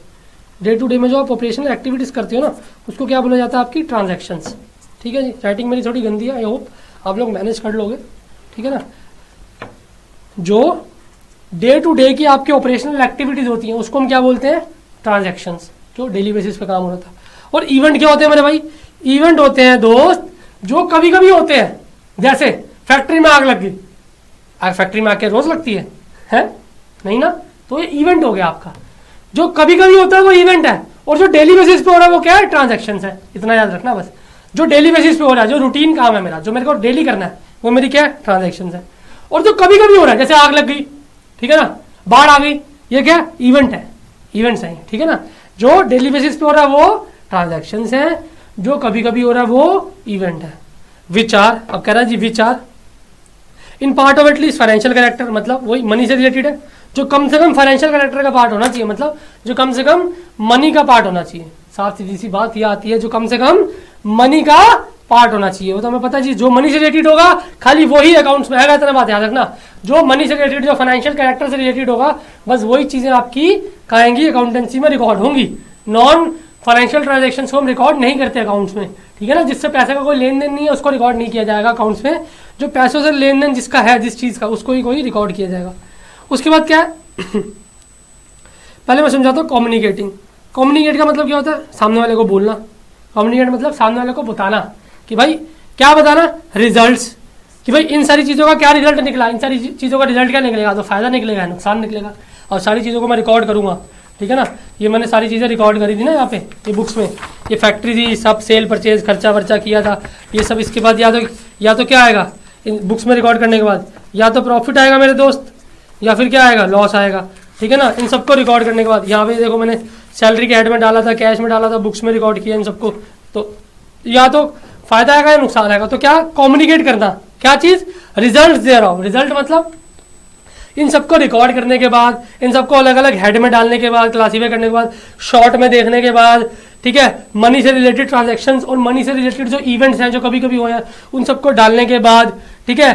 डे टू डे में जो आप ऑपरेशनल एक्टिविटीज़ करते हो ना, उसको क्या बोला जाता है, आपकी ट्रांजेक्शन्स। ठीक है जी, राइटिंग मेरी थोड़ी गंदी है, आई होप आप लोग मैनेज कर लोगे। ठीक है ना, जो डे टू डे की आपकी ऑपरेशनल एक्टिविटीज़ होती हैं उसको हम क्या बोलते हैं, ट्रांजेक्शन्स, जो डेली बेसिस पे काम हो रहा था। और इवेंट क्या होते हैं मेरे भाई, इवेंट होते हैं दोस्त जो कभी कभी होते हैं, जैसे फैक्ट्री में आग लग गई, आग फैक्ट्री में आग के रोज लगती है नहीं ना, तो ये इवेंट हो गया आपका। जो कभी कभी होता है वो इवेंट है, और जो डेली बेसिस पे हो रहा है वो क्या है, ट्रांजैक्शंस है। इतना याद रखना बस, जो डेली बेसिस पे हो रहा है, जो रूटीन काम है मेरा, जो मेरे को डेली करना है, वो मेरी क्या है, ट्रांजैक्शंस है। और जो कभी कभी हो रहा है, जैसे आग लग गई, ठीक है ना, बाढ़ आ गई, ये क्या इवेंट है, इवेंट्स है। ठीक है ना, जो डेली बेसिस पे हो रहा है वो ट्रांजैक्शंस है, जो कभी कभी हो रहा है वो इवेंट है। विचार, अब कह रहा है जी विचार in part of at least financial character, मतलब वही मनी से रिलेटेड है, जो कम से कम फाइनेंशियल कैरेक्टर का पार्ट होना चाहिए, मतलब जो कम से कम मनी का पार्ट होना चाहिए। साफ सीधी सी बात यह आती है, जो कम से कम मनी का पार्ट होना चाहिए, वो तो हमें पता है जी। जो मनी से रिलेटेड होगा खाली वही अकाउंट्स में आएगा, इतना बात याद रखना। जो मनी से रिलेटेड, जो फाइनेंशियल कैरेक्टर से रिलेटेड होगा, बस वही चीजें आपकी कहेंगी अकाउंटेंसी में रिकॉर्ड होंगी। नॉन फाइनेंशियल ट्रांजेक्शन्स को हम रिकॉर्ड नहीं करते अकाउंट्स में। ठीक है ना, जिससे पैसे का कोई लेन देन नहीं है उसको रिकॉर्ड नहीं किया जाएगा अकाउंट्स में। जो पैसों से लेन देन जिसका है, जिस चीज का, उसको ही कोई रिकॉर्ड किया जाएगा। उसके बाद क्या है पहले मैं समझाता हूँ कम्युनिकेटिंग। कम्युनिकेट का मतलब क्या होता है, सामने वाले को बोलना। कम्युनिकेट मतलब सामने वाले को बताना कि भाई क्या बताना, रिजल्ट्स, कि भाई इन सारी चीज़ों का क्या रिजल्ट निकला, इन सारी चीज़ों का रिजल्ट क्या निकलेगा, तो फायदा निकलेगा, नुकसान निकलेगा, और सारी चीज़ों को मैं रिकॉर्ड करूंगा। ठीक है ना, ये मैंने सारी चीज़ें रिकॉर्ड करी थी ना यहाँ पे, ये बुक्स में, ये फैक्ट्री थी, सब सेल परचेज खर्चा वर्चा किया था, ये सब। इसके बाद या तो क्या आएगा इन बुक्स में रिकॉर्ड करने के बाद, या तो प्रॉफिट आएगा मेरे दोस्त, या फिर क्या आएगा, लॉस आएगा। ठीक है ना, इन सबको रिकॉर्ड करने के बाद यहाँ पे देखो मैंने सैलरी के हेड में डाला था, कैश में डाला था, बुक्स में रिकॉर्ड किया इन सबको, तो या तो फायदा आएगा या नुकसान आएगा। तो क्या कम्युनिकेट करना, क्या चीज़, रिजल्ट दे रहा हूँ। रिजल्ट मतलब इन सबको रिकॉर्ड करने के बाद, इन सबको अलग अलग हेड में डालने के बाद, क्लासीफाई करने के बाद, शॉर्ट में देखने के बाद, ठीक है, मनी से रिलेटेड ट्रांजैक्शंस और मनी से रिलेटेड जो इवेंट्स हैं जो कभी कभी हुए हैं, उन सबको डालने के बाद, ठीक है,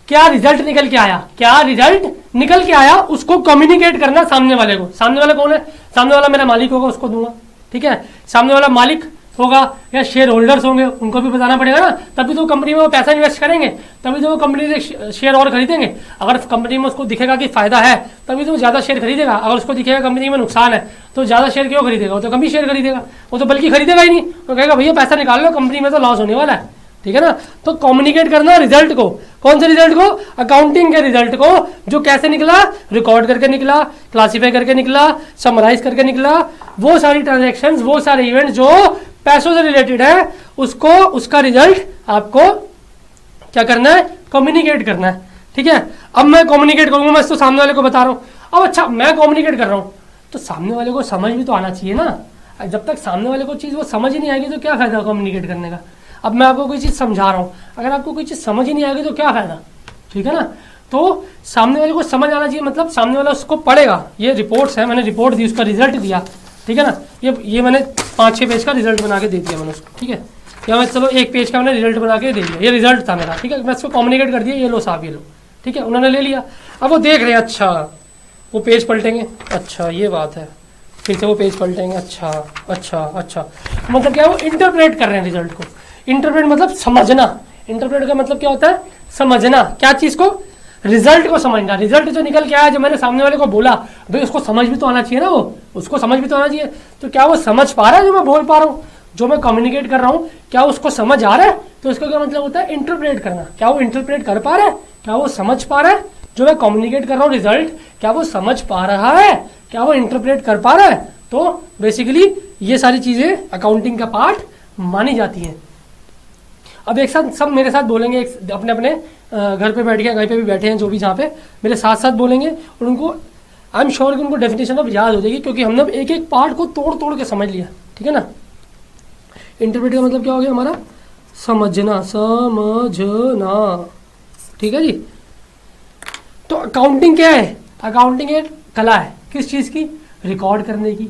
क्या रिजल्ट निकल के आया, क्या रिजल्ट निकल के आया, उसको कम्युनिकेट करना सामने वाले को। सामने वाला कौन है, सामने वाला मेरा मालिक होगा, उसको दूंगा। ठीक है, सामने वाला मालिक होगा या शेयर होल्डर्स होंगे, उनको भी बताना पड़ेगा ना, तभी तो कंपनी में वो पैसा इन्वेस्ट करेंगे, तभी तो वो कंपनी से शेयर और खरीदेंगे। अगर कंपनी में उसको दिखेगा कि फायदा है तभी तो वो ज़्यादा शेयर खरीदेगा, अगर उसको दिखेगा कंपनी में नुकसान है तो ज़्यादा शेयर क्यों खरीदेगा, वो तो कम ही शेयर खरीदेगा, वो तो बल्कि खरीदेगा ही नहीं, वो कहेगा भैया पैसा निकाल लो, कंपनी में तो लॉस होने वाला है। ठीक है ना, तो कम्युनिकेट करना रिजल्ट को, कौन से रिजल्ट को, अकाउंटिंग के रिजल्ट को, जो कैसे निकला, रिकॉर्ड करके निकला, क्लासीफाई करके निकला, समराइज करके निकला, वो सारी ट्रांजैक्शंस, वो सारे इवेंट्स जो पैसों से रिलेटेड है, उसको, उसका रिजल्ट आपको क्या करना है, कम्युनिकेट करना है। ठीक है, अब मैं कम्युनिकेट करूंगा, मैं इसको सामने वाले को बता रहा हूँ। अब अच्छा मैं कम्युनिकेट कर रहा हूँ तो सामने वाले को समझ भी तो आना चाहिए ना। जब तक सामने वाले को चीज़ वो समझ ही नहीं आएगी तो क्या फायदा कम्युनिकेट करने का। अब मैं आपको कोई चीज़ समझा रहा हूँ, अगर आपको कोई चीज़ समझ ही नहीं आएगी तो क्या फ़ायदा, ठीक है ना। तो सामने वाले को समझ आना चाहिए, मतलब सामने वाला उसको पढ़ेगा। ये रिपोर्ट्स है, मैंने रिपोर्ट दी, उसका रिजल्ट दिया, ठीक है ना। ये मैंने 5-6 पेज का रिजल्ट बना के दे दिया मैंने उसको, ठीक है। या मैं चलो 1 पेज का मैंने रिजल्ट बना के दे दिया, ये रिजल्ट था मेरा, ठीक है। मैं इसको कम्युनिकेट कर दिया, ये लो साहब, ये लो, ठीक है। उन्होंने ले लिया। अब वो देख रहे हैं, अच्छा वो पेज पलटेंगे, अच्छा ये बात है, फिर से वो पेज पलटेंगे, अच्छा अच्छा अच्छा, मतलब क्या है, वो इंटरप्रेट कर रहे हैं रिजल्ट को। इंटरप्रेट मतलब समझना, इंटरप्रेट का मतलब क्या होता है, समझना। क्या चीज़ को, रिजल्ट को समझना। रिजल्ट जो निकल के आया, जो मैंने सामने वाले को बोला, भाई उसको समझ भी तो आना चाहिए ना, वो उसको समझ भी तो आना चाहिए। तो क्या वो समझ पा रहा है जो मैं बोल पा रहा हूँ, जो मैं कम्युनिकेट कर रहा हूँ, क्या उसको समझ आ रहा है। तो इसका क्या मतलब होता है, इंटरप्रेट करना। क्या वो इंटरप्रेट कर पा रहा है, क्या वो समझ पा रहा है, जो मैं कम्युनिकेट कर रहा हूँ रिजल्ट, क्या वो समझ पा रहा है, क्या वो इंटरप्रेट कर पा रहा है। तो बेसिकली ये सारी चीज़ें अकाउंटिंग का पार्ट मानी जाती हैं। अब एक साथ सब मेरे साथ बोलेंगे, अपने अपने घर पे बैठ के, कहीं पे भी बैठे हैं जो भी, जहाँ पे मेरे साथ साथ बोलेंगे, और उनको आई एम श्योर कि उनको डेफिनेशन अब याद हो जाएगी, क्योंकि हमने एक एक पार्ट को तोड़ तोड़ के समझ लिया, ठीक है ना। इंटरप्रेट का मतलब क्या हो गया हमारा, समझना, समझना, ठीक है जी। तो अकाउंटिंग क्या है, अकाउंटिंग एक कला है, किस चीज़ की, रिकॉर्ड करने की,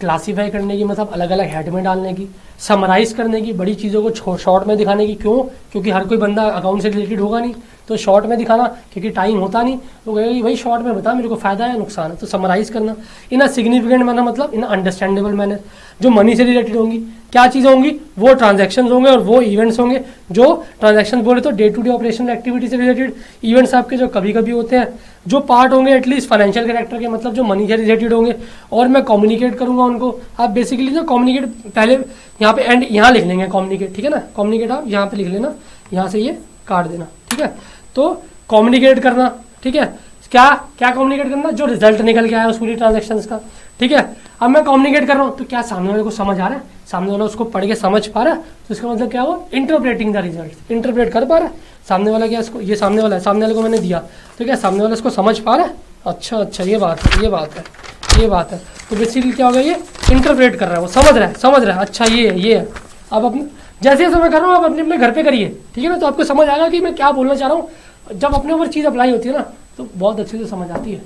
क्लासीफाई करने की, मतलब अलग अलग हेड में डालने की, समराइज करने की, बड़ी चीज़ों को शॉर्ट में दिखाने की। क्यों, क्योंकि हर कोई बंदा अकाउंट से रिलेटेड होगा नहीं, तो शॉर्ट में दिखाना, क्योंकि टाइम होता नहीं, तो कहेगा कि भाई शॉर्ट में बता, मेरे को फायदा है नुकसान है। तो समराइज करना इन अ सिग्निफिकेंट मैनर, मतलब इन अंडरस्टैंडेबल मैनर। जो मनी से रिलेटेड होंगी, क्या चीज़ें होंगी, वो ट्रांजैक्शंस होंगे और वो इवेंट्स होंगे। जो ट्रांजैक्शन बोले तो day to day operational activity से रिलेटेड, इवेंट्स आपके जो कभी कभी होते हैं। जो पार्ट होंगे एटलीस्ट फाइनेंशियल कैरेक्टर के, मतलब जो मनी से रिलेटेड होंगे, और मैं कम्युनिकेट करूंगा उनको। आप बेसिकली जो कम्युनिकेट पहले यहाँ पे एंड यहाँ लिख लेंगे कम्युनिकेट, ठीक है ना। कम्युनिकेट आप यहाँ पे लिख लेना, यहाँ से ये काट देना, ठीक है। तो कम्युनिकेट करना, ठीक है। क्या क्या कम्युनिकेट करना, जो रिजल्ट निकल के आया उस पूरी ट्रांजेक्शन्स का, ठीक है। अब मैं कम्युनिकेट कर रहा हूँ, तो क्या सामने वाले को समझ आ रहा है, सामने वाला उसको पढ़ के समझ पा रहा है, तो इसका मतलब क्या हुआ, इंटरप्रेटिंग द रिजल्ट, इंटरप्रेट कर पा रहा है सामने वाला। क्या इसको, ये सामने वाला है, सामने वाले को मैंने दिया, तो क्या सामने वाला इसको समझ पा रहा है, अच्छा अच्छा ये बात है, ये बात है, ये बात है। तो बेसिकली क्या हो गया, ये इंटरप्रेट कर रहा है, वो समझ रहा है, समझ रहा है, अच्छा ये है। अब अपने जैसे जैसे मैं कर रहा हूँ, आप अपने अपने घर पे करिए, ठीक है ना। तो आपको समझ आएगा कि मैं क्या बोलना चाह रहा हूँ। जब अपने ऊपर चीज़ अप्लाई होती है ना, तो बहुत अच्छे से समझ आती है।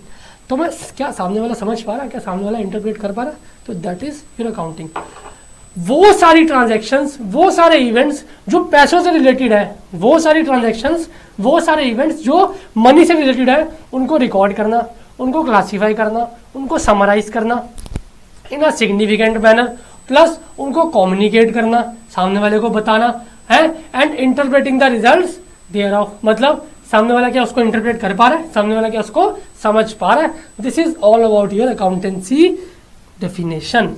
तो मैं क्या सामने वाला समझ पा रहा है, क्या सामने वाला इंटरप्रेट कर पा रहा है, तो दैट इज योर अकाउंटिंग। वो सारी ट्रांजैक्शंस, वो सारे इवेंट्स जो पैसों से रिलेटेड है, वो सारी ट्रांजैक्शंस, वो सारे इवेंट्स जो मनी से रिलेटेड है, उनको रिकॉर्ड करना, उनको क्लासीफाई करना, उनको समराइज करना in a significant manner, plus उनको कम्युनिकेट करना, सामने वाले को बताना है, and interpreting the results thereof, मतलब सामने वाला क्या उसको इंटरप्रेट कर पा रहा है, सामने वाला क्या उसको समझ पा रहा है। This is all about your accountancy definition.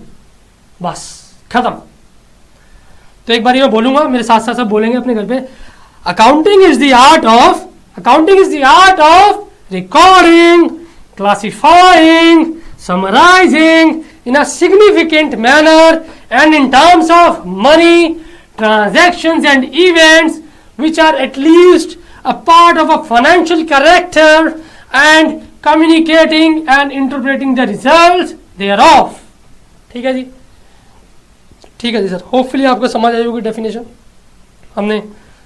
बस खत्म। तो एक बार मैं बोलूंगा, मेरे साथ साथ सब बोलेंगे अपने घर पे। Accounting is the art of, accounting is the art of recording, classifying, summarising in a significant manner and in terms of money, transactions and events which are at least a part of a financial character and communicating and interpreting the results thereof। ठीक है जी, ठीक है जी sir. Hopefully आपको समझ आई होगी definition. हमने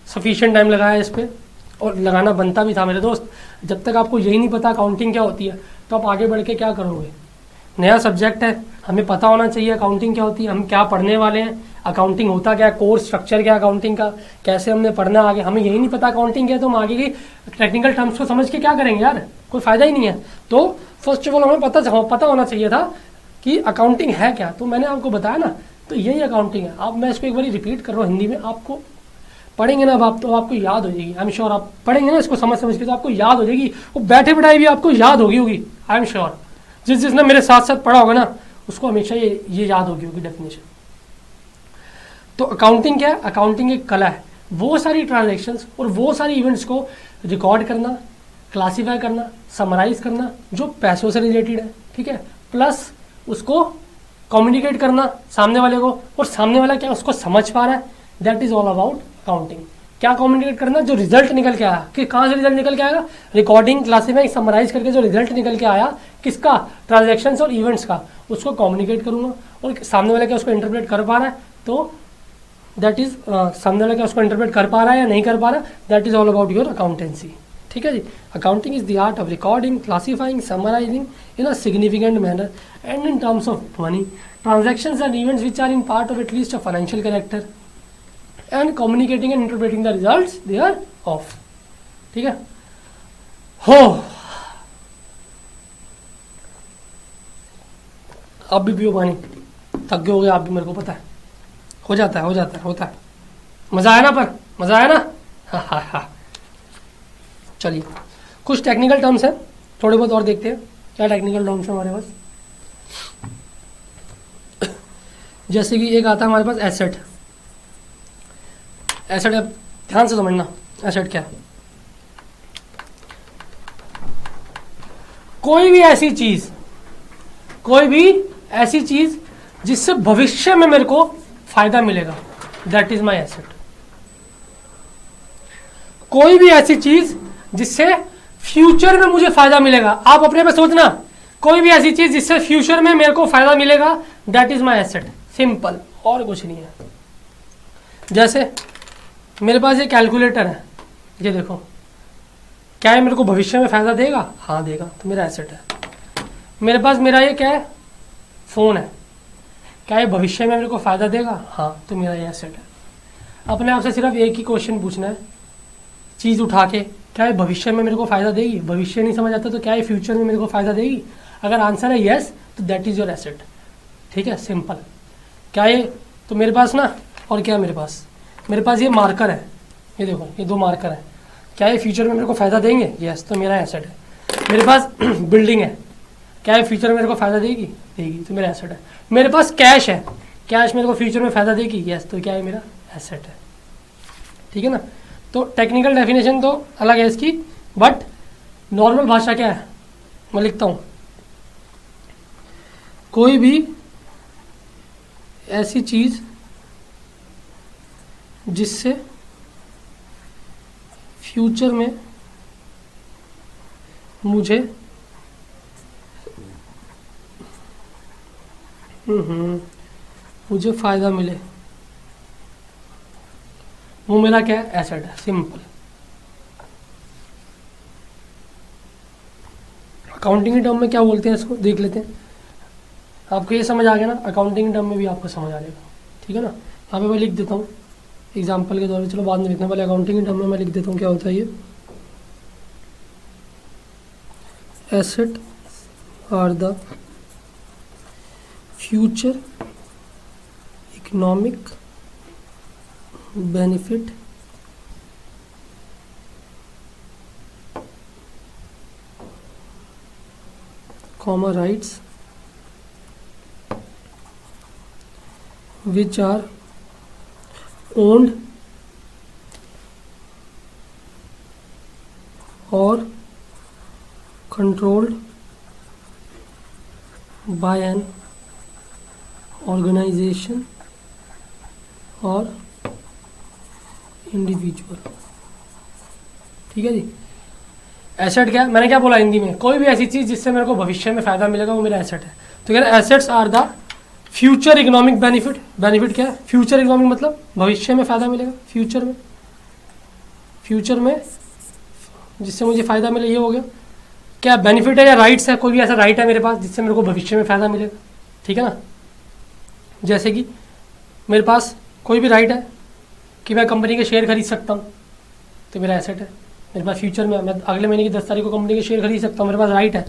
सफिशिएंट टाइम लगाया इस पर, और लगाना बनता भी था मेरे दोस्त। जब तक आपको यही नहीं पता अकाउंटिंग क्या होती है, तो आप आगे बढ़ के क्या करोगे। नया सब्जेक्ट है, हमें पता होना चाहिए अकाउंटिंग क्या होती है, हम क्या पढ़ने वाले हैं, अकाउंटिंग होता क्या है, कोर्स स्ट्रक्चर क्या है अकाउंटिंग का, कैसे हमने पढ़ना आगे। हमें यही नहीं पता अकाउंटिंग क्या है, तो हम आगे की टेक्निकल टर्म्स को समझ के क्या करेंगे यार, कोई फायदा ही नहीं है। तो फर्स्ट ऑफ ऑल हमें पता होना चाहिए था कि अकाउंटिंग है क्या। तो मैंने आपको बताया ना, तो यही अकाउंटिंग है। अब मैं इसको एक बार रिपीट कर रहा हूँ हिंदी में, आपको पढ़ेंगे ना आप, तो आपको याद हो जाएगी। आई एम श्योर आप पढ़ेंगे ना इसको समझ के, तो आपको याद हो जाएगी, वो बैठे बैठाए भी आपको याद होगी। आई एम श्योर जिसने मेरे साथ साथ पढ़ा होगा ना, उसको हमेशा ये याद होगी डेफिनेशन। तो अकाउंटिंग क्या है, अकाउंटिंग एक कला है। वो सारी ट्रांजैक्शंस और वो सारी इवेंट्स को रिकॉर्ड करना, क्लासीफाई करना, समराइज करना जो पैसों से रिलेटेड है, ठीक है, प्लस उसको कम्युनिकेट करना सामने वाले को, और सामने वाला क्या उसको समझ पा रहा है। That is all about accounting. क्या कम्युनिकेट करना, जो रिजल्ट निकल के आया, कि कहाँ से रिजल्ट निकल के आएगा, रिकॉर्डिंग, क्लासीफाई, समराइज करके जो रिजल्ट निकल के आया किसका, ट्रांजैक्शंस और इवेंट्स का, उसको कम्युनिकेट करूंगा, और सामने वाले क्या उसको इंटरप्रेट कर पा रहा है, तो दैट इज सामने वाला क्या उसको इंटरप्रेट कर पा रहा है या नहीं कर पा रहा, that is all about your accountancy. ठीक है जी। Accounting is the art of recording, classifying, summarising in a significant manner and in terms of money transactions and events which are in part of at least a financial character and communicating and interpreting the results thereof। ठीक है। हो आप भी पियो पानी, थक गए हो गए आप भी, मेरे को पता है। हो जाता है होता है। मजा आया ना, पर मजा आया ना। हा। चलिए कुछ टेक्निकल टर्म्स हैं, थोड़े बहुत और देखते हैं क्या टेक्निकल टर्म्स है हमारे पास। जैसे कि एक आता है हमारे पास एसेट। एसेट आप ध्यान से समझना, एसेट क्या है। कोई भी ऐसी चीज जिससे भविष्य में मेरे को फायदा मिलेगा, दैट इज माई एसेट। कोई भी ऐसी चीज जिससे फ्यूचर में मुझे फायदा मिलेगा, आप अपने पे सोचना, कोई भी ऐसी चीज जिससे फ्यूचर में मेरे को फायदा मिलेगा, that is my asset. Simple, और कुछ नहीं है। जैसे मेरे पास ये कैलकुलेटर है, ये देखो, क्या है मेरे को भविष्य में फायदा देगा? हाँ देगा, तो मेरा एसेट है। मेरे पास मेरा ये क्या है, फोन है, क्या ये भविष्य में मेरे को फायदा देगा? हाँ, तो मेरा ये एसेट है। अपने आप से सिर्फ एक ही क्वेश्चन पूछना है, चीज उठा के, क्या ये भविष्य में मेरे को फायदा देगी? भविष्य नहीं समझ आता तो क्या ये फ्यूचर में मेरे को फायदा देगी? अगर आंसर है यस, तो दैट इज योर एसेट। ठीक है, सिंपल। क्या ये, तो मेरे पास ना, और क्या मेरे पास ये मार्कर है, ये देखो, ये 2 मार्कर है, क्या ये फ्यूचर में मेरे को फायदा देंगे? यस, तो मेरा एसेट है। मेरे पास बिल्डिंग है, क्या ये फ्यूचर में मेरे को फायदा देगी? तो मेरा एसेट है। मेरे पास कैश है, कैश मेरे को फ्यूचर में फायदा देगी? यस, तो क्या है, मेरा एसेट है। ठीक है ना। तो टेक्निकल डेफिनेशन तो अलग है इसकी, बट नॉर्मल भाषा क्या है, मैं लिखता हूँ, कोई भी ऐसी चीज जिससे फ्यूचर में मुझे फायदा मिले, वो मेरा क्या है, एसेट है। सिंपल। अकाउंटिंग टर्म में क्या बोलते हैं इसको, देख लेते हैं। आपको ये समझ आ गया ना, अकाउंटिंग टर्म में भी आपको समझ आ जाएगा। ठीक है ना। यहाँ पे मैं लिख देता हूँ एग्जाम्पल के तौर पे, चलो बाद में लिखना, पहले अकाउंटिंग टर्म में मैं लिख देता हूँ क्या होता है ये। Asset are the future economic benefit comma rights which are owned or controlled by an organization or individual। ठीक है जी। एसेट क्या, मैंने क्या बोला हिंदी में, कोई भी ऐसी चीज जिससे मेरे को भविष्य में फायदा मिलेगा, वो मेरा एसेट है। तो कह रहे assets are the future economic benefit. Benefit क्या है, फ्यूचर इकोनॉमिक मतलब भविष्य में फायदा मिलेगा, फ्यूचर में जिससे मुझे फायदा मिले, ये हो गया। क्या बेनिफिट है या राइट्स है, कोई भी ऐसा राइट है मेरे पास जिससे मेरे को भविष्य में फायदा मिलेगा। ठीक है ना। जैसे कि मेरे पास कोई भी राइट है कि मैं कंपनी के शेयर खरीद सकता हूँ, तो मेरा एसेट है। मेरे पास फ्यूचर में, मैं अगले महीने की 10 तारीख को कंपनी के शेयर खरीद सकता हूँ, मेरे पास राइट है,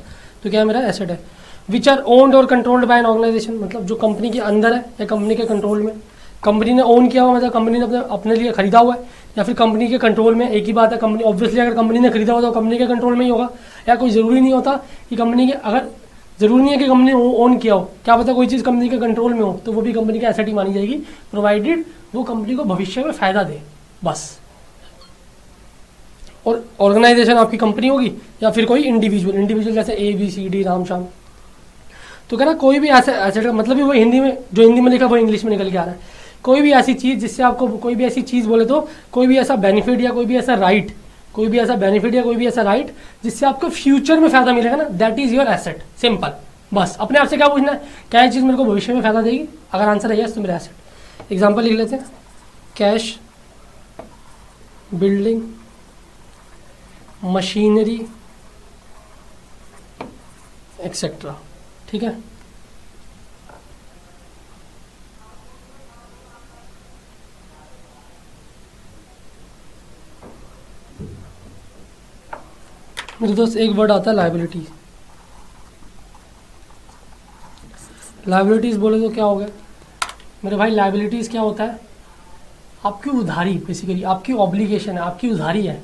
तो क्या है, मेरा एसेट है। विच आर ओन्ड और कंट्रोल्ड बाय एन ऑर्गेनाइजेशन, मतलब जो कंपनी के अंदर है या कंपनी के कंट्रोल में, कंपनी ने ओन किया हुआ, मतलब कंपनी ने अपने लिए खरीदा हुआ है, या फिर कंपनी के कंट्रोल में। एक ही बात है, कंपनी ऑब्वियसली अगर कंपनी ने खरीदा हुआ तो कंपनी के कंट्रोल में ही होगा, या कोई ज़रूरी नहीं होता कि कंपनी के, अगर ज़रूरी नहीं है कि कंपनी ओन किया हो, क्या पता कोई चीज़ कंपनी के कंट्रोल में हो, तो वो भी कंपनी का एसेट ही मानी जाएगी, प्रोवाइडेड वो कंपनी को भविष्य में फ़ायदा दे, बस। और ऑर्गेनाइजेशन आपकी कंपनी होगी या फिर कोई इंडिविजुअल जैसे ABCD राम श्याम। तो कह रहा कोई भी ऐसा एसेट का मतलब ही वो हिंदी में, जो हिंदी में लिखा वो इंग्लिश में निकल के आ रहा है। कोई भी ऐसी चीज़ जिससे आपको, कोई भी ऐसी चीज़ बोले तो कोई भी ऐसा बेनिफिट या कोई भी ऐसा राइट, जिससे आपको फ्यूचर में फायदा मिलेगा ना, that is your asset. Simple. बस अपने आप से क्या पूछना है, क्या ये चीज़ मेरे को भविष्य में फायदा देगी? अगर आंसर है यस, तो मेरा एसेट। एग्जाम्पल लिख लेते हैं। Cash, building, machinery etcetera. ठीक है, मेरे दोस्त एक वर्ड आता है लायबिलिटी। लायबिलिटीज बोले तो क्या हो गया मेरे भाई? लायबिलिटीज क्या होता है? आपकी उधारी, बेसिकली आपकी ऑब्लिगेशन है, आपकी उधारी है।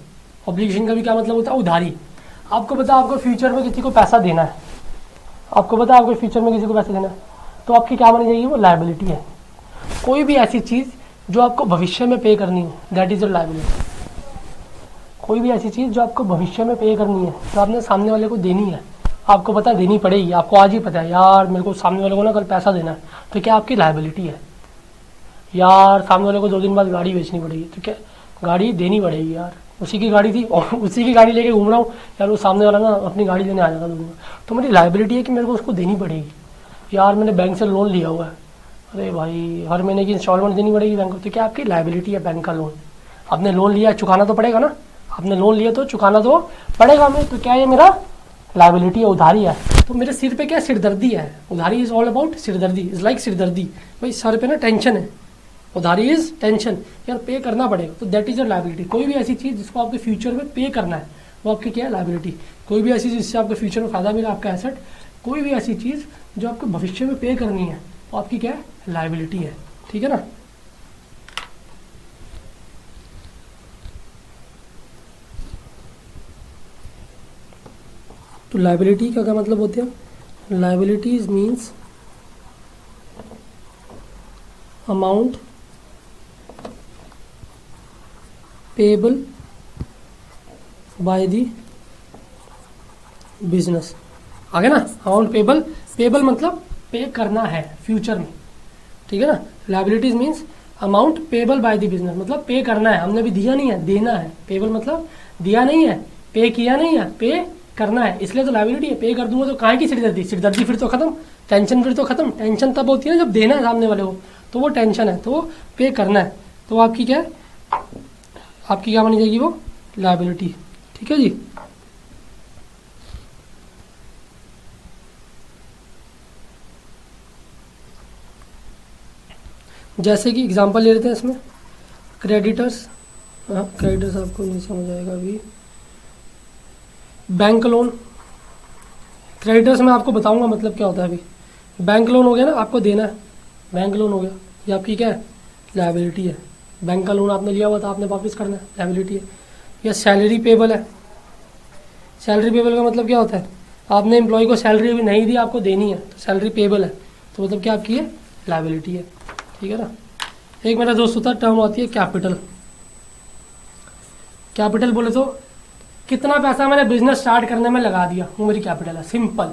ऑब्लिगेशन का भी क्या मतलब होता है? उधारी। आपको पता आपको फ्यूचर में किसी को पैसा देना है, आपको पता आपको फ्यूचर में किसी को पैसा देना है, तो आपकी क्या बनी जाएगी? वो लायबिलिटी है। कोई भी ऐसी चीज़ जो आपको भविष्य में पे करनी है, दैट इज़ योर लायबिलिटी। कोई भी ऐसी चीज़ जो आपको भविष्य में पे करनी है, जो आपने सामने वाले को देनी है, आपको पता देनी पड़ेगी, आपको आज ही पता है यार मेरे को सामने वाले को ना कल पैसा देना है, तो क्या आपकी लायबिलिटी है? यार सामने वाले को 2 दिन बाद गाड़ी बेचनी पड़ेगी, तो क्या गाड़ी देनी पड़ेगी यार, उसी की गाड़ी थी और उसी की गाड़ी लेके घूम रहा हूँ यार, वो सामने वाला ना अपनी गाड़ी लेने आ जाता दूंगा, तो मेरी लायबिलिटी है कि मेरे को उसको देनी पड़ेगी। यार मैंने बैंक से लोन लिया हुआ है, अरे भाई हर महीने की इंस्टॉलमेंट देनी पड़ेगी बैंक को, तो क्या आपकी लायबिलिटी है बैंक का लोन? आपने लोन लिया, चुकाना तो पड़ेगा ना, आपने लोन लिया तो चुकाना तो पड़ेगा हमें, तो क्या ये मेरा लायबिलिटी है, उधारी है। तो मेरे सिर पे क्या सिरदर्दी है? उधारी इज ऑल अबाउट सिरदर्दी, इज लाइक सिरदर्दी। भाई सर पे ना टेंशन है, उधारी इज टेंशन, यार पे करना पड़ेगा, तो दैट इज योर लायबिलिटी। कोई भी ऐसी चीज़ जिसको आपके फ्यूचर में पे करना है, वो आपकी क्या है? लायबिलिटी। कोई भी ऐसी चीज़ जिससे आपके फ्यूचर में फायदा मिला, आपका एसेट। कोई भी ऐसी चीज़ जो आपको भविष्य में पे करनी है, वो आपकी क्या है? लायबिलिटी है। ठीक है ना? तो लायबिलिटी का क्या मतलब होते हैं? Liabilities means amount payable by the business. आगे ना, अमाउंट पेबल, पेबल मतलब पे करना है फ्यूचर में। ठीक है ना? Liabilities means amount payable by the business, मतलब पे करना है, हमने भी दिया नहीं है, देना है। पेबल मतलब दिया नहीं है, पे किया नहीं है, पे करना है, इसलिए तो लायबिलिटी है। पे कर दूंगा तो कहाँ की सिरदर्दी? सिरदर्दी फिर तो खत्म, टेंशन फिर तो खत्म। टेंशन तब होती है ना जब देना है सामने वाले को, तो वो टेंशन है, तो वो पे करना है, तो आपकी क्या है? आपकी क्या बनी जाएगी? वो लायबिलिटी। ठीक है जी। जैसे कि एग्जांपल ले लेते हैं इसमें, क्रेडिटर्स। हाँ, क्रेडिटर्स आपको नहीं समझ आएगा अभी। बैंक लोन, क्रेडिटर्स में आपको बताऊंगा मतलब क्या होता है। अभी बैंक लोन हो गया ना, आपको देना है, बैंक लोन हो गया, ये आपकी क्या है? लायबिलिटी है। बैंक का लोन आपने लिया हुआ था, आपने वापस करना है, लायबिलिटी है। या सैलरी पेबल है। सैलरी पेबल का मतलब क्या होता है? आपने एम्प्लॉय को सैलरी अभी नहीं दी, आपको देनी है, तो सैलरी पेबल है, तो मतलब क्या आपकी है? लायबिलिटी है। ठीक है ना? एक मेरा दोस्त होता है, टर्म आती है कैपिटल। कैपिटल बोले तो कितना पैसा मैंने बिजनेस स्टार्ट करने में लगा दिया, वो मेरी कैपिटल है। सिंपल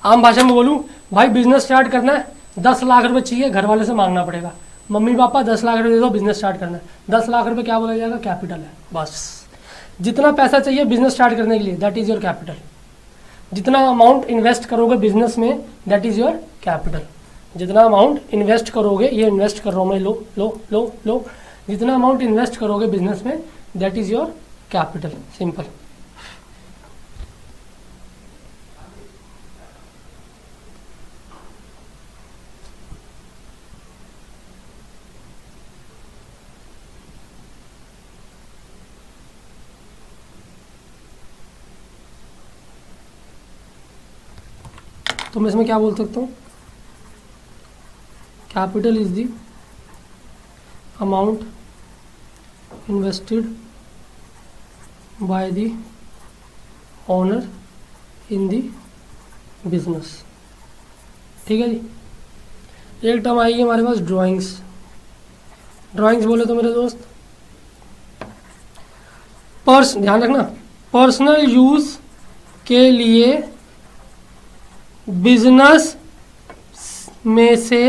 आम भाषा में बोलूँ, भाई बिजनेस स्टार्ट करना है, 10 लाख रुपए चाहिए, घर वाले से मांगना पड़ेगा, मम्मी पापा 10 लाख रुपए दे दो, बिजनेस स्टार्ट करना है। 10 लाख रुपए क्या बोला जाएगा? कैपिटल है। बस जितना पैसा चाहिए बिजनेस स्टार्ट करने के लिए, दैट इज योर कैपिटल। जितना अमाउंट इन्वेस्ट करोगे बिजनेस में, दैट इज योर कैपिटल। जितना अमाउंट इन्वेस्ट करोगे, ये इन्वेस्ट कर रहा हूँ मैं, लो लो लो लो, जितना अमाउंट इन्वेस्ट करोगे बिजनेस में, that is your capital. Simple. तो मैं इसमें क्या बोल सकता हूँ? Capital is the amount invested by the owner in the business. ठीक है जी। एक टर्म आएगी हमारे पास, ड्राइंग्स। ड्राइंग्स बोले तो मेरे दोस्त, ध्यान रखना, पर्सनल यूज के लिए बिजनेस में से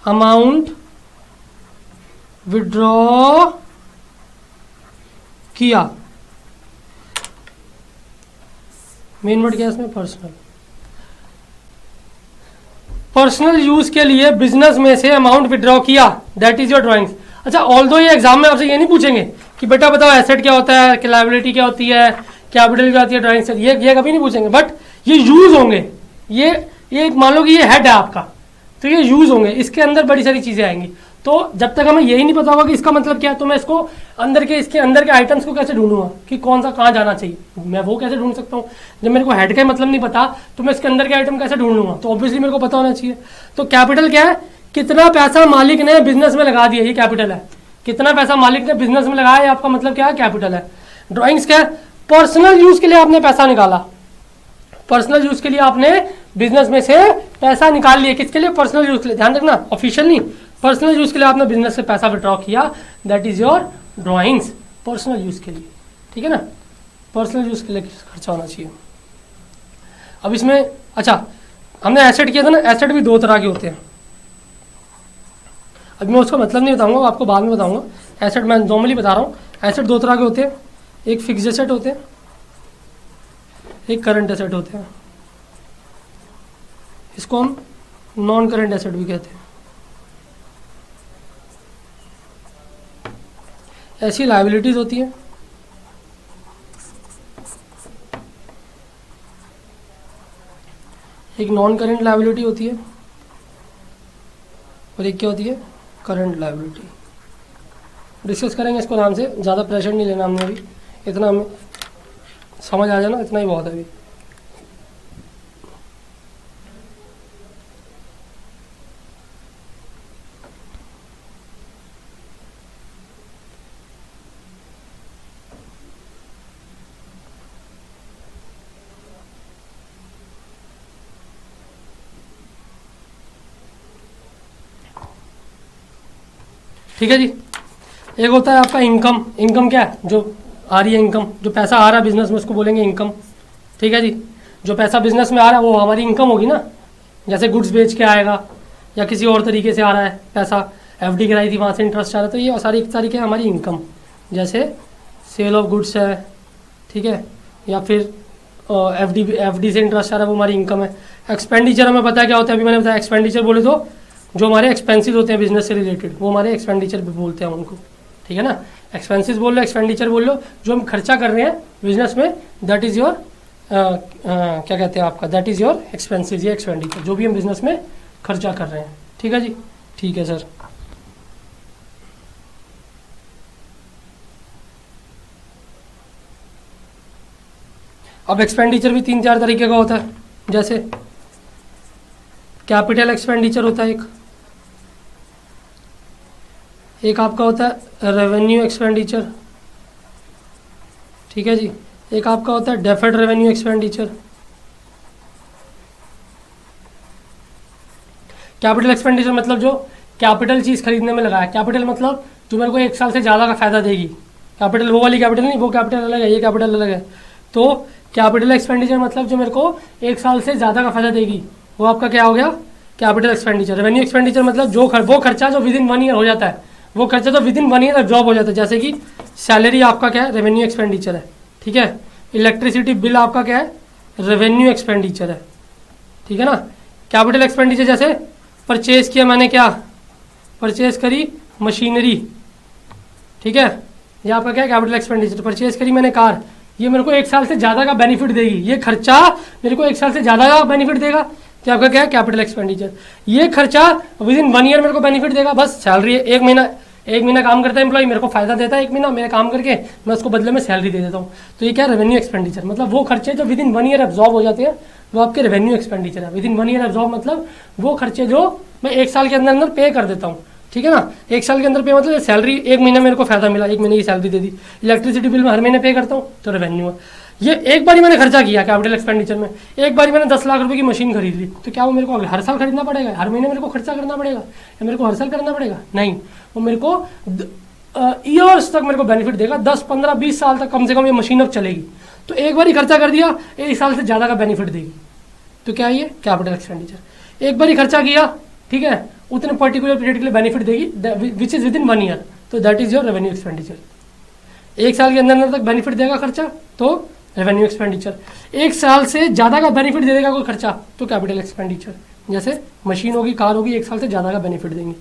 अमाउंट विड्रॉ किया। मेन वर्ड क्या है इसमें? पर्सनल। पर्सनल यूज के लिए बिजनेस में से अमाउंट विड्रॉ किया, दैट इज योर ड्राइंग्स। अच्छा, ऑल्दो ये एग्जाम में आपसे ये नहीं पूछेंगे कि बेटा बताओ एसेट क्या होता है, लायबिलिटी क्या होती है, कैपिटल क्या होती है, ड्राइंग्स, ये कभी नहीं पूछेंगे, बट ये यूज होंगे। ये मान लो कि ये हेड है आपका, तो ये यूज होंगे, इसके अंदर बड़ी सारी चीजें आएंगी। तो जब तक हमें यही नहीं पता होगा कि इसका मतलब क्या है, तो मैं इसको इसके अंदर के आइटम्स को कैसे ढूंढूंगा कि कौन सा कहाँ जाना चाहिए, मैं वो कैसे ढूंढ सकता हूँ। जब मेरे को हेड का मतलब नहीं पता तो मैं इसके अंदर के आइटम कैसे ढूंढ लूंगा, तो ऑब्वियसली मेरे को पता होना चाहिए। तो कैपिटल क्या है, कितना पैसा मालिक ने बिजनेस में लगा दिया, ये कैपिटल है। कितना पैसा मालिक ने बिजनेस में लगाया, ये आपका मतलब क्या है, कैपिटल है। ड्राइंग्स क्या है, पर्सनल यूज के लिए आपने पैसा निकाला, पर्सनल यूज के लिए आपने बिजनेस में से पैसा निकाल लिया, किसके लिए, पर्सनल यूज के लिए, ध्यान रखना, ऑफिशियल नहीं, पर्सनल यूज के लिए आपने बिजनेस से पैसा विड्रॉ किया, that is your drawings, personal use के लिए, ठीक है ना, पर्सनल यूज के लिए खर्चा होना चाहिए। अब इसमें अच्छा, हमने एसेट किया था ना, एसेट भी दो तरह के होते हैं, अभी मैं उसका मतलब नहीं बताऊंगा, आपको बाद में बताऊंगा। एसेट मैं नॉर्मली बता रहा हूँ, एसेट दो तरह के होते हैं, एक फिक्स्ड एसेट होते हैं, एक करंट एसेट होते हैं, इसको हम नॉन करंट एसेट भी कहते हैं। ऐसी लायबिलिटीज होती हैं, एक नॉन करंट लायबिलिटी होती है और एक क्या होती है, करंट लायबिलिटी। डिस्कस करेंगे इसको आराम से, ज़्यादा प्रेशर नहीं लेना हमने अभी, इतना हमें समझ आ जाना, इतना ही बहुत है अभी। ठीक है जी, एक होता है आपका इनकम। इनकम क्या है, जो आ रही है इनकम, जो पैसा आ रहा है बिजनेस में, उसको बोलेंगे इनकम। ठीक है जी, जो पैसा बिजनेस में आ रहा है वो हमारी इनकम होगी ना, जैसे गुड्स बेच के आएगा या किसी और तरीके से आ रहा है पैसा, एफडी कराई थी वहाँ से इंटरेस्ट आ रहा है, तो ये सारी सारी क्या है, हमारी इनकम। जैसे सेल ऑफ गुड्स है, ठीक है, या फिर एफडी से इंटरेस्ट आ रहा है, वो हमारी इनकम है। एक्सपेंडिचर हमें पता है क्या होता है, अभी मैंने बताया, एक्सपेंडिचर बोले तो जो हमारे एक्सपेंसेस होते हैं बिजनेस से रिलेटेड, वो हमारे एक्सपेंडिचर भी बोलते हैं उनको, ठीक है ना। एक्सपेंसेस बोल लो, एक्सपेंडिचर बोल लो, जो हम खर्चा कर रहे हैं बिजनेस में, दैट इज़ योर क्या कहते हैं आपका, दैट इज़ योर एक्सपेंसेस, ये एक्सपेंडिचर जो भी हम बिजनेस में खर्चा कर रहे हैं। ठीक है जी, ठीक है सर। अब एक्सपेंडिचर भी 3-4 तरीके का होता है, जैसे कैपिटल एक्सपेंडिचर होता है एक आपका होता है रेवेन्यू एक्सपेंडिचर, ठीक है जी, एक आपका होता है deferred revenue expenditure. Capital expenditure मतलब जो कैपिटल चीज़ खरीदने में लगा है, कैपिटल मतलब जो मेरे को 1 साल से ज़्यादा का फायदा देगी, कैपिटल वो वाली कैपिटल नहीं, वो कैपिटल अलग है, ये कैपिटल अलग है। तो कैपिटल एक्सपेंडिचर मतलब जो मेरे को 1 साल से ज़्यादा का फायदा देगी, वो आपका क्या हो गया, कैपिटल एक्सपेंडिचर। रेवेन्यू एक्सपेंडिचर मतलब जो वो खर्चा जो विदिन 1 ईयर हो जाता है, वो खर्चा तो विदिन 1 ईयर एब्जॉर्ब हो जाता है, जैसे कि सैलरी आपका क्या है, रेवेन्यू एक्सपेंडिचर है, ठीक है। इलेक्ट्रिसिटी बिल आपका क्या है, रेवेन्यू एक्सपेंडिचर है, ठीक है ना। कैपिटल एक्सपेंडिचर जैसे परचेज किया मैंने, क्या परचेज करी, मशीनरी, ठीक है, ये आपका क्या है, कैपिटल एक्सपेंडिचर। परचेज करी मैंने कार, ये मेरे को 1 साल से ज़्यादा का बेनिफिट देगी, ये खर्चा मेरे को 1 साल से ज़्यादा का बेनिफिट देगा, तो आपका क्या है, कैपिटल एक्सपेंडिचर। ये खर्चा विद इन 1 ईयर मेरे को बेनिफिट देगा, बस सैलरी 1 महीना काम करता है एम्प्लॉय, मेरे को फायदा देता है 1 महीना, मेरे काम करके मैं उसको बदले में सैलरी दे देता हूँ, तो ये क्या है, रेवेन्यू एक्सपेंडिचर। मतलब वो खर्चे जो विद इन 1 ईयर एब्जॉर्ब हो जाते हैं, वो आपके रेवेन्यू एक्सपेंडिचर है। विद इन 1 ईयर एब्जॉर्ब मतलब वो खर्चे जो मैं 1 साल के अंदर अंदर पे कर देता हूँ, ठीक है ना। 1 साल के अंदर पे मतलब सैलरी 1 महीना मेरे को फायदा मिला, 1 महीने की सैलरी दे दी। इलेक्ट्रिसिटी बिल में हर महीने पे करता हूँ, तो रेवेन्यू है। ये एक बार मैंने खर्चा किया कैपिटल एक्सपेंडिचर में, एक बार मैंने 10 लाख रुपए की मशीन खरीद ली, तो क्या वो मेरे को हर साल खरीदना पड़ेगा, हर महीने मेरे को खर्चा करना पड़ेगा, या मेरे को हर साल करना पड़ेगा? नहीं, वो मेरे को ईयर्स तक मेरे को बेनिफिट देगा, 10, 15, 20 साल तक कम से कम ये मशीन अब चलेगी। तो एक बार ही खर्चा कर दिया, 1 साल से ज़्यादा का बेनिफिट देगी, तो क्या है ये कैपिटल एक्सपेंडिचर। एक बार ही खर्चा किया, ठीक है, उतने पर्टिकुलर पीरियड के लिए बेनिफिट देगी, which is within 1 year, तो that is your revenue expenditure. 1 साल के अंदर अंदर तक बेनिफिट देगा खर्चा, तो रेवेन्यू एक्सपेंडिचर। एक साल से ज़्यादा का बेनिफिट दे देगा कोई खर्चा तो कैपिटल एक्सपेंडिचर। जैसे मशीन होगी, कार होगी, एक साल से ज़्यादा का बेनिफिट देंगे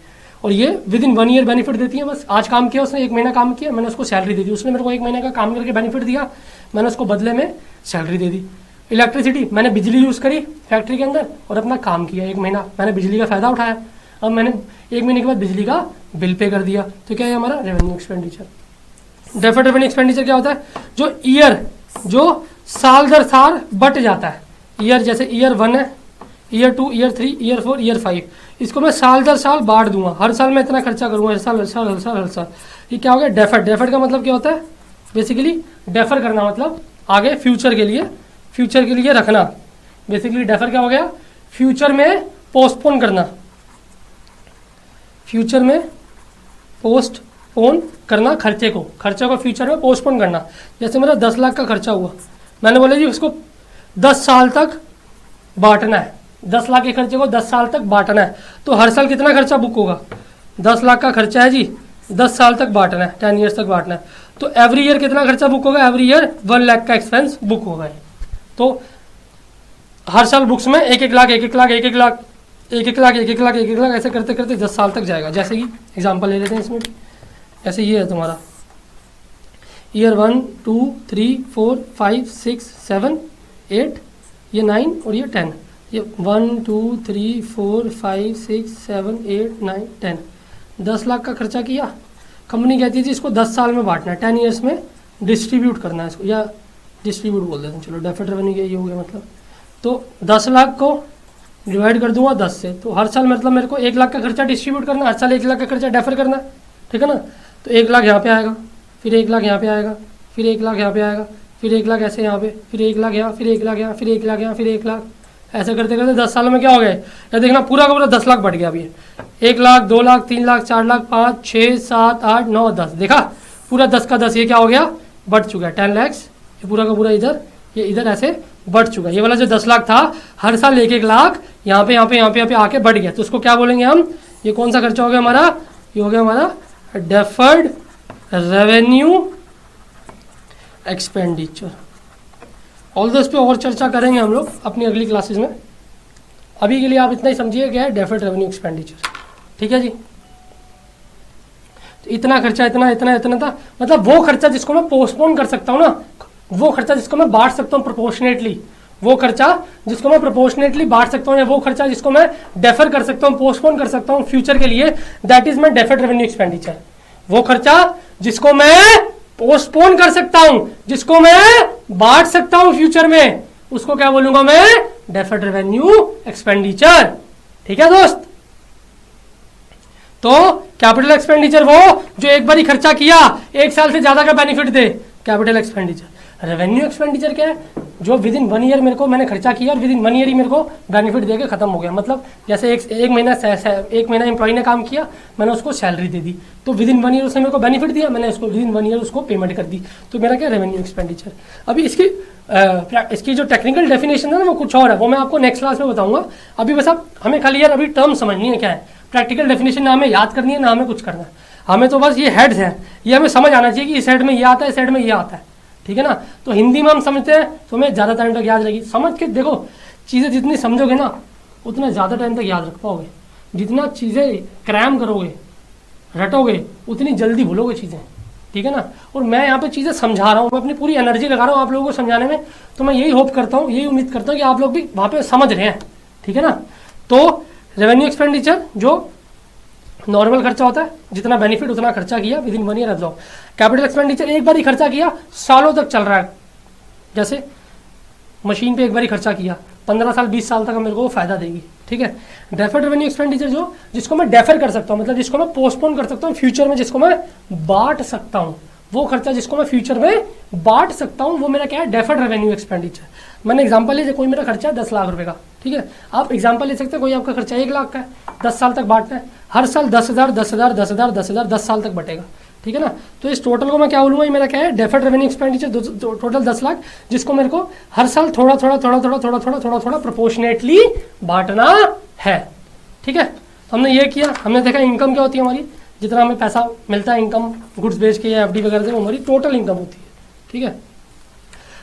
और ये विद इन 1 ईयर बेनिफिट देती है। बस आज काम किया उसने, 1 महीना काम किया, मैंने उसको सैलरी दे दी। उसने मेरे को 1 महीने का काम करके बेनिफिट दिया, मैंने उसको बदले में सैलरी दे दी। इलेक्ट्रिसिटी, मैंने बिजली यूज़ करी फैक्ट्री के अंदर और अपना काम किया, 1 महीना मैंने बिजली का फ़ायदा उठाया, अब मैंने 1 महीने के बाद बिजली का बिल पे कर दिया। तो क्या है हमारा revenue expenditure. Deferred revenue expenditure क्या होता है? जो ईयर, जो साल दर साल बट जाता है। ईयर, जैसे ईयर 1 है, ईयर 2, ईयर 3, ईयर 4, ईयर 5, इसको मैं साल दर साल बांट दूंगा। हर साल मैं इतना खर्चा करूंगा, हर साल हर साल हर साल हर साल। ये क्या हो गया? डेफर्ड। डेफर्ड का मतलब क्या होता है? बेसिकली डेफर करना, मतलब आगे फ्यूचर के लिए रखना। बेसिकली डेफर क्या हो गया? फ्यूचर में पोस्टपोन करना, फ्यूचर में पोस्टपोन करना खर्चे को फ्यूचर में पोस्टपोन करना। जैसे मेरा 10 लाख का खर्चा हुआ, मैंने बोला जी उसको 10 साल तक बांटना है, 10 लाख के खर्चे को 10 साल तक बांटना है। तो हर साल कितना खर्चा बुक होगा? 10 लाख का खर्चा है जी, 10 साल तक बांटना है, 10 ईयर्स तक बांटना है। तो एवरी ईयर कितना खर्चा बुक होगा? एवरी ईयर 1 लाख का एक्सपेंस बुक होगा। तो हर साल बुक्स में 1-1 लाख 1-1 लाख 1-1 लाख 1-1 लाख 1-1 लाख 1-1 लाख ऐसे करते करते 10 साल तक जाएगा। जैसे कि एग्जाम्पल ले लेते हैं इसमें भी, ऐसे ये है तुम्हारा ईयर 1, 2, 3, 4, 5, 6, 7, 8, ये 9 और ये 10। ये 1, 2, 3, 4, 5, 6, 7, 8, 9, 10, 10 लाख का खर्चा किया। कंपनी कहती है जी इसको 10 साल में बांटना है, 10 ईयर्स में डिस्ट्रीब्यूट करना है इसको, या डिस्ट्रीब्यूट बोल देते हैं, चलो डेफर्ड रेवेन्यू ये हो गया। मतलब तो 10 लाख को डिवाइड कर दूंगा 10 से, तो हर साल मतलब मेरे को 1 लाख का खर्चा डिस्ट्रीब्यूट करना, हर साल 1 लाख का खर्चा डेफर करना, ठीक है ना। तो 1 लाख यहाँ पे आएगा, फिर 1 लाख यहाँ पे आएगा, फिर 1 लाख यहाँ पे आएगा, फिर 1 लाख ऐसे यहाँ पे, फिर 1 लाख यहाँ, फिर 1 लाख यहाँ, फिर 1 लाख यहाँ, फिर 1 लाख, ऐसे करते करते 10 सालों में क्या हो गया? या देखना पूरा का पूरा 10 लाख बढ़ गया। अभी 1 लाख, 2 लाख, 3 लाख, 4 लाख, 5, 6, 7, 8, 9, 10, देखा पूरा 10 का 10 ये क्या हो गया? बढ़ चुका है 10 लैक्स। ये पूरा का पूरा इधर, ये इधर ऐसे बढ़ चुका है। ये वाला जो 10 लाख था हर साल 1-1 लाख यहाँ पे यहाँ पे यहाँ पे यहाँ पे आके बढ़ गया। तो उसको क्या बोलेंगे हम? ये कौन सा खर्चा हो गया हमारा? ये हो गया हमारा डेफर्ड रेवेन्यू एक्सपेंडिचर। ऑल दो इस पे और चर्चा करेंगे हम लोग अपनी अगली क्लासेस में। अभी के लिए आप इतना ही समझिए क्या है डेफर्ड रेवेन्यू एक्सपेंडिचर, ठीक है जी। तो इतना खर्चा, इतना इतना इतना था, मतलब वो खर्चा जिसको मैं पोस्टपोन कर सकता हूँ ना, वो खर्चा जिसको मैं बांट सकता हूँ प्रोपोर्शनेटली, वो खर्चा जिसको मैं प्रोपोर्शनेटली बांट सकता हूँ, या वो खर्चा जिसको मैं डेफर कर सकता हूँ, पोस्टपोन कर सकता हूँ फ्यूचर के लिए, that is my deferred revenue expenditure. वो खर्चा जिसको मैं पोस्टपोन कर सकता हूँ, जिसको मैं बांट सकता हूँ फ्यूचर में, उसको क्या बोलूंगा मैं? डेफर्ड रेवेन्यू एक्सपेंडिचर, ठीक है दोस्त। तो कैपिटल एक्सपेंडिचर वो जो एक बार ही खर्चा किया, 1 साल से ज्यादा का बेनिफिट दे, कैपिटल एक्सपेंडिचर। रेवेन्यू एक्सपेंडिचर क्या है? जो विद इन 1 ईयर मेरे को मैंने खर्चा किया और विद इन 1 ईयर ही मेरे को बेनिफिट देके खत्म हो गया। मतलब जैसे एक महीना एम्प्लॉय ने काम किया, मैंने उसको सैलरी दे दी, तो विद इन 1 ईयर उसने मेरे को बेनिफिट दिया, मैंने उसको विद इन 1 ईयर उसको पेमेंट कर दी। तो मेरा क्या? Revenue expenditure. अभी इसकी जो टेक्निकल डेफिनेशन है ना वो कुछ और है, वो मैं आपको नेक्स्ट क्लास में बताऊंगा। अभी बस आप हमें खाली यार अभी टर्म समझनी है क्या है, प्रैक्टिकल डेफिनेशन ना हमें याद करनी है ना हमें कुछ करना है, हमें तो बस ये हेड्स हैं, ये हमें समझ आना चाहिए कि इस हेड में ये आता है, इस हेड में ये आता है, ठीक है ना। तो हिंदी में हम समझते हैं तो हमें ज़्यादा टाइम तक याद रहेगी। समझ के देखो, चीज़ें जितनी समझोगे ना उतना ज़्यादा टाइम तक याद रख पाओगे। जितना चीज़ें क्रैम करोगे, रटोगे, उतनी जल्दी भूलोगे चीज़ें, ठीक है ना। और मैं यहाँ पे चीज़ें समझा रहा हूँ, मैं अपनी पूरी एनर्जी लगा रहा हूँ आप लोगों को समझाने में, तो मैं यही होप करता हूँ, यही उम्मीद करता हूँ कि आप लोग भी वहाँ पे समझ रहे हैं, ठीक है ना। तो रेवेन्यू एक्सपेंडिचर जो नॉर्मल खर्चा होता है, जितना बेनिफिट उतना खर्चा किया with in 1 year absorb. Capital expenditure एक बार ही खर्चा किया, सालों तक चल रहा है। जैसे मशीन पे एक बार ही खर्चा किया, 15 साल 20 साल तक मेरे को फायदा देगी, ठीक है। डेफर्ड रेवेन्यू एक्सपेंडिचर जो जिसको मैं डेफर कर सकता हूँ, मतलब जिसको मैं पोस्टपोन कर सकता हूँ फ्यूचर में, जिसको मैं बांट सकता हूँ, वो खर्चा जिसको मैं फ्यूचर में बांट सकता हूँ, वो मेरा क्या है? Deferred revenue expenditure. मैंने एग्जांपल ले, कोई मेरा खर्चा है 10 लाख रुपए का, ठीक है। आप एग्जांपल ले सकते हैं, कोई आपका खर्चा 1 लाख का है, 10 साल तक बांटना है, हर साल 10,000 10,000 10,000 10,000 10 साल तक बटेगा, ठीक है ना। तो इस टोटल को मैं क्या बोलूँगा? ये मेरा क्या है? Deferred revenue expenditure, total 10 lakh, जिसको मेरे को हर साल थोड़ा थोड़ा थोड़ा थोड़ा थोड़ा थोड़ा थोड़ा थोड़ा प्रोपोर्शनेटली बांटना है, ठीक है। तो हमने ये किया, हमने देखा इनकम क्या होती है हमारी, जितना हमें पैसा मिलता है इनकम गुड्स बेच के या एफडी वगैरह से, वो हमारी टोटल इनकम होती है, ठीक है।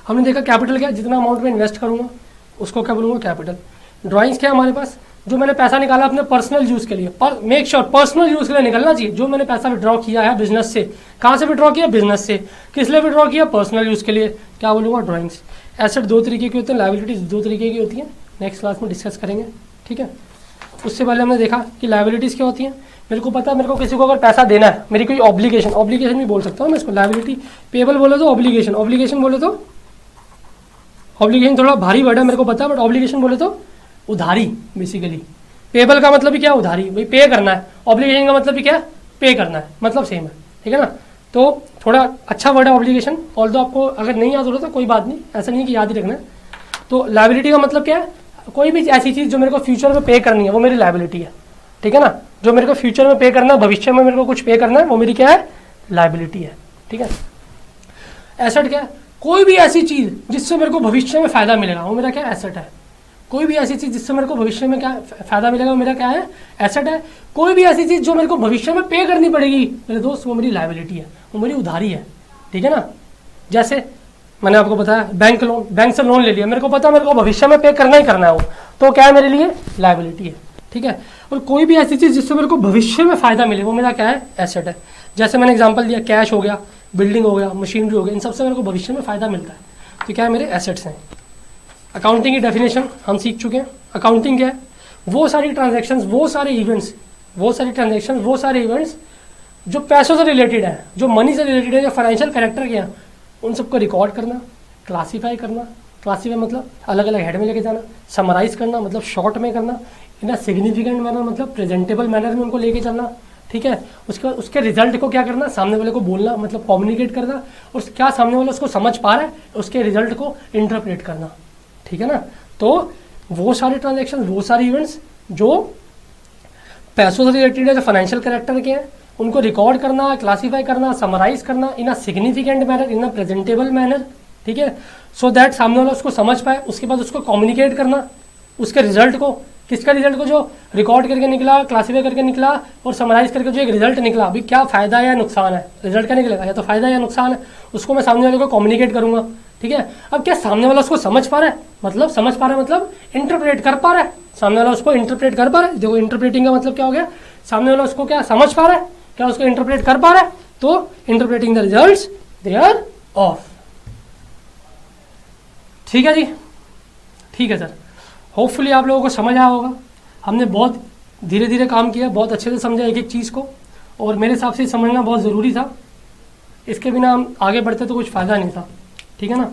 हमने देखा कैपिटल क्या, जितना अमाउंट में इन्वेस्ट करूंगा उसको क्या बोलूंगा, कैपिटल। ड्राइंग्स क्या है हमारे पास, जो मैंने पैसा निकाला अपने पर्सनल यूज के लिए, पर मेक श्योर पर्सनल यूज के लिए निकलना चाहिए। जो मैंने पैसा विड्रॉ किया है बिजनेस से, कहाँ से विड्रॉ किया, बिजनेस से, किस लिए विड्रॉ किया, पर्सनल यूज के लिए, क्या बोलूंगा, ड्राइंग्स। एसेट दो तरीके की होते हैं, लायबिलिटीज दो तरीके की होती हैं, नेक्स्ट क्लास में डिस्कस करेंगे, ठीक है। उससे पहले हमने देखा कि लायबिलिटीज क्या होती हैं। मेरे को पता है, मेरे को किसी को अगर पैसा देना है, मेरी कोई ऑब्लिगेशन, ऑब्लिगेशन भी बोल सकता हूँ मैं इसको, लायबिलिटी। पेबल बोले तो ऑब्लिगेशन, ऑब्लिगेशन बोले तो, ऑब्लिगेशन थोड़ा भारी वर्ड है मेरे को पता है, बट ऑब्लिगेशन बोले तो उधारी बेसिकली। पेबल का मतलब भी क्या है, उधारी, भाई पे करना है। ऑब्लिगेशन का मतलब भी क्या है, पे करना है, मतलब सेम है, ठीक है ना। तो थोड़ा अच्छा वर्ड है ऑब्लिगेशन, ऑल्दो आपको अगर नहीं याद हो रहा तो कोई बात नहीं, ऐसा नहीं कि याद ही रखना है। तो लायबिलिटी का मतलब क्या है, कोई भी ऐसी चीज़ जो मेरे को फ्यूचर में पे करनी है वो मेरी लायबिलिटी है, ठीक है ना। जो मेरे को फ्यूचर में पे करना है, भविष्य में मेरे को कुछ पे करना है, वो मेरी क्या है, लायबिलिटी है, ठीक है। एसेट क्या है, कोई भी ऐसी चीज़ जिससे मेरे को भविष्य में फायदा मिलेगा वो मेरा क्या, एसेट है। कोई भी ऐसी चीज़ जिससे मेरे को भविष्य में क्या फायदा मिलेगा वो मेरा क्या है, एसेट है। कोई भी ऐसी चीज़ जो मेरे को भविष्य में पे करनी पड़ेगी मेरे दोस्त, वो मेरी लायबिलिटी है, वो मेरी उधारी है, ठीक है ना। जैसे मैंने आपको बताया बैंक लोन, बैंक से लोन ले लिया, मेरे को पता है मेरे को भविष्य में पे करना ही करना है वो, तो क्या है मेरे लिए, लायबिलिटी है, ठीक है। और कोई भी ऐसी चीज़ जिससे मेरे को भविष्य में फायदा मिले वो मेरा क्या है, एसेट है। जैसे मैंने एग्जांपल दिया, कैश हो गया, बिल्डिंग हो गया, मशीनरी हो गया, इन सबसे मेरे को भविष्य में फायदा मिलता है, तो क्या है, मेरे एसेट्स हैं। अकाउंटिंग की डेफिनेशन हम सीख चुके हैं। अकाउंटिंग क्या है, वो सारी ट्रांजैक्शंस, वो सारे इवेंट्स, वो सारी ट्रांजैक्शंस, वो सारे इवेंट्स जो पैसों से रिलेटेड है, जो मनी से रिलेटेड है, जो फाइनेंशियल कैरेक्टर के हैं, उन सबको रिकॉर्ड करना, क्लासीफाई करना, क्लासीफाई मतलब अलग अलग हेड में लेके जाना, समराइज करना मतलब शॉर्ट में करना, इन अ सिग्निफिकेंट मैनर मतलब प्रेजेंटेबल मैनर में उनको लेके चलना, ठीक है। उसके बाद उसके रिजल्ट को क्या करना, सामने वाले को बोलना मतलब कम्युनिकेट करना, और क्या सामने वाला उसको समझ पा रहा है, उसके रिजल्ट को इंटरप्रेट करना, ठीक है ना। तो वो सारे ट्रांजेक्शन, वो सारे इवेंट्स जो पैसों से रिलेटेड है, जो फाइनेंशियल कैरेक्टर के हैं, उनको रिकॉर्ड करना, क्लासीफाई करना, समराइज करना in a significant manner, in a presentable manner, ठीक है, सो दैट सामने वाला उसको समझ पाए। उसके बाद उसको कम्युनिकेट करना, उसके रिजल्ट को, किसका रिजल्ट को, जो रिकॉर्ड करके निकला, क्लासीफाई करके निकला और समराइज करके जो एक रिजल्ट निकला, अभी क्या फायदा है या नुकसान है, रिजल्ट क्या निकलेगा, या तो फायदा या नुकसान है, उसको मैं सामने वाले को कम्युनिकेट करूंगा, ठीक है। अब क्या सामने वाला उसको समझ पा रहा है, मतलब समझ पा रहा है मतलब इंटरप्रेट कर पा रहा है, सामने वाला उसको इंटरप्रेट कर पा रहा है। देखो इंटरप्रेटिंग का मतलब क्या हो गया, सामने वाला उसको क्या समझ पा रहा है, क्या उसको इंटरप्रेट कर पा रहा है, तो interpreting the results thereof, ठीक है जी, ठीक है सर। होपफुली आप लोगों को समझ आया होगा। हमने बहुत धीरे धीरे काम किया, बहुत अच्छे से समझा एक एक चीज़ को, और मेरे हिसाब से समझना बहुत ज़रूरी था। इसके बिना हम आगे बढ़ते तो कुछ फ़ायदा नहीं था, ठीक है ना।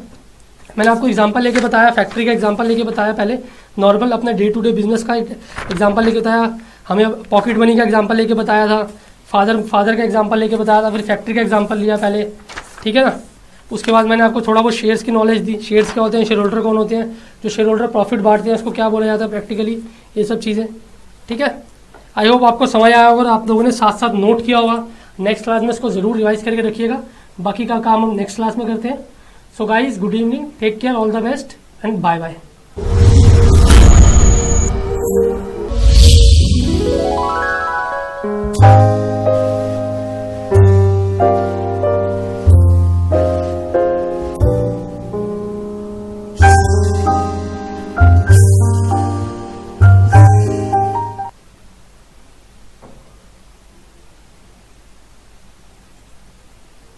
मैंने आपको एग्जांपल लेके बताया, फैक्ट्री का एग्जांपल लेके बताया, पहले नॉर्मल अपने डे टू डे बिजनेस का एग्जांपल लेके बताया, हमें पॉकेट मनी का एग्जांपल लेके बताया था, फादर का एग्जांपल लेके बताया था, फिर फैक्ट्री का एग्जांपल लिया पहले, ठीक है ना। उसके बाद मैंने आपको थोड़ा बहुत शेयर्स की नॉलेज दी, शेयर्स क्या होते हैं, शेयर होल्डर कौन होते हैं, जो शेयर होल्डर प्रॉफिट बांटते हैं उसको क्या बोला जाता है प्रैक्टिकली, ये सब चीज़ें, ठीक है। आई होप आपको समझ आया होगा और आप लोगों ने साथ साथ नोट किया होगा। नेक्स्ट क्लास में इसको ज़रूर रिवाइज करके रखिएगा, बाकी का काम हम नेक्स्ट क्लास में करते हैं। So guys, good evening, take care, all the best and bye bye.